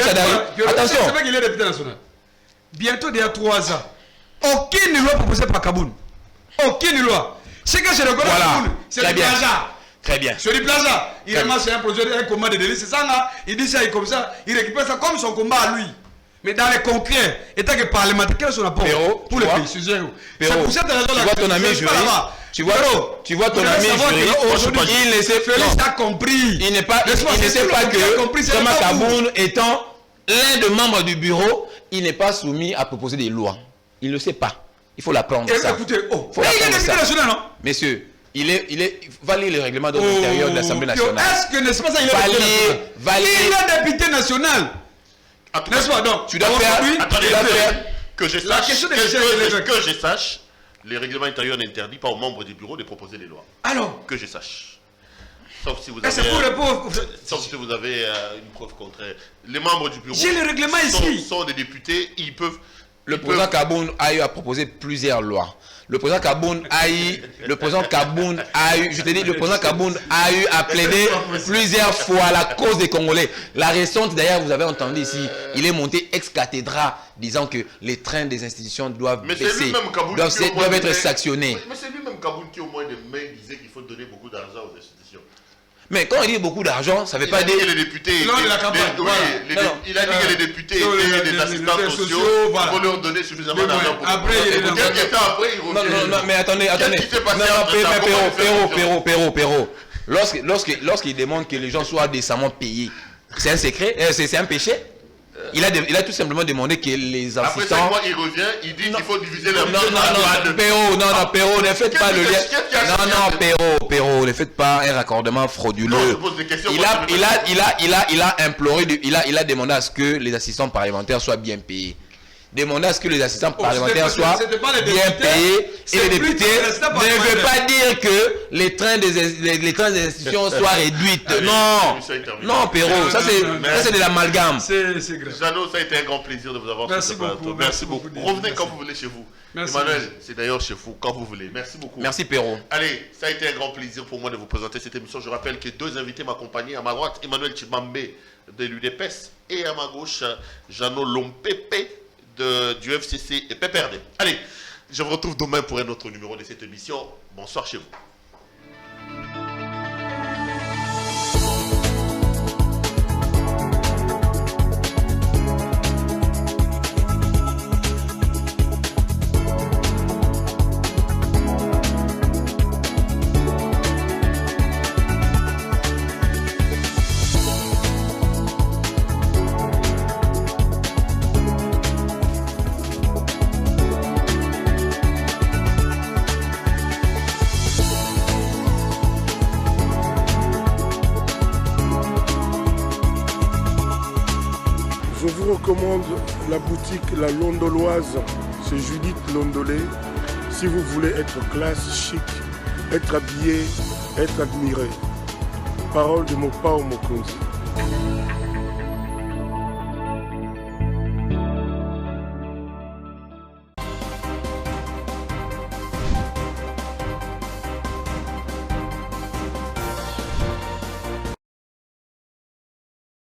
Chadari. Attention. C'est vrai qu'il est député national. Bientôt, il y a 3 ans. Aucune loi proposée par Kaboun. Aucune loi. Ce que je reconnais à Kaboun, c'est le plagiat. Très bien. Sur le plagiat, il ramasse un projet, un combat de délit. C'est ça, là. Il dit ça, il comme ça. Il récupère ça comme son combat à lui. Mais dans les concrets, étant que parlementaire, quel est son apport pour le pays? C'est pour cette raison-là. Tu vois ton ami juriste. Tu vois ton ami juriste. Il ne sait pas compris. Il ne sait pas que Thomas Kaboun étant l'un des membres du bureau, il n'est pas soumis à proposer des lois. Il ne le sait pas. Il faut l'apprendre ça. Écoutez, il est député national, non? Messieurs, il va lire le règlement d'ordre intérieur de l'Assemblée nationale. Est-ce que n'est-ce pas ça? Il est député national. N'est-ce pas? Donc, tu dois faire. Que je sache, les règlements intérieurs n'interdisent pas aux membres du bureau de proposer des lois. Alors, que je sache. Sauf si vous avez, une preuve contraire. Les membres du bureau j'ai le règlement ici. Sont des députés, ils peuvent. Le président Kaboun a eu à proposer plusieurs lois. Le président Kaboun a eu, je te dis, le président Kaboun a eu à plaider plusieurs fois la cause des Congolais. La récente, d'ailleurs, vous avez entendu ici, il est monté ex cathedra disant que les trains des institutions doivent baisser, doivent être sanctionnés. Mais c'est lui-même Kaboun qui au moins de mai disait qu'il faut donner beaucoup d'argent aux institutions. Mais quand il dit beaucoup d'argent, ça ne veut pas dire... Il a dit que les députés... Il a dit que les députés et les assistants sociaux, il faut leur donner suffisamment d'argent pour... Après, il revient. Non, mais attendez. Perrault. Lorsqu'il demande que les gens soient décemment payés, c'est un secret, c'est un péché. Il a tout simplement demandé que les assistants... Après 5 mois, il revient, il dit qu'il faut diviser la... Perrault, ne faites pas le lien... Perrault, ne faites pas un raccordement frauduleux. Il a imploré, il a demandé à ce que les assistants parlementaires soient bien payés. Demander à ce que les assistants parlementaires soient bien payés et les députés ne veut pas dire que les trains des institutions soient réduites. Non, Perrault, ça c'est de l'amalgame. Jeannot, ça a été un grand plaisir de vous avoir sur ce plateau. Merci beaucoup. Revenez quand vous voulez chez vous. Emmanuel, c'est d'ailleurs chez vous, quand vous voulez. Merci beaucoup. Merci Perrault. Allez, ça a été un grand plaisir pour moi de vous présenter cette émission. Je rappelle que 2 invités m'accompagnaient. À ma droite, Emmanuel Chimambe de l'UDPS et à ma gauche, Jeannot Lompepe du FCC et PPRD. Allez, je vous retrouve demain pour un autre numéro de cette émission. Bonsoir chez vous. Je vous recommande la boutique La Londoloise, c'est Judith Londolé. Si vous voulez être classe, chic, être habillé, être admiré. Parole de Mopao Mokonzi.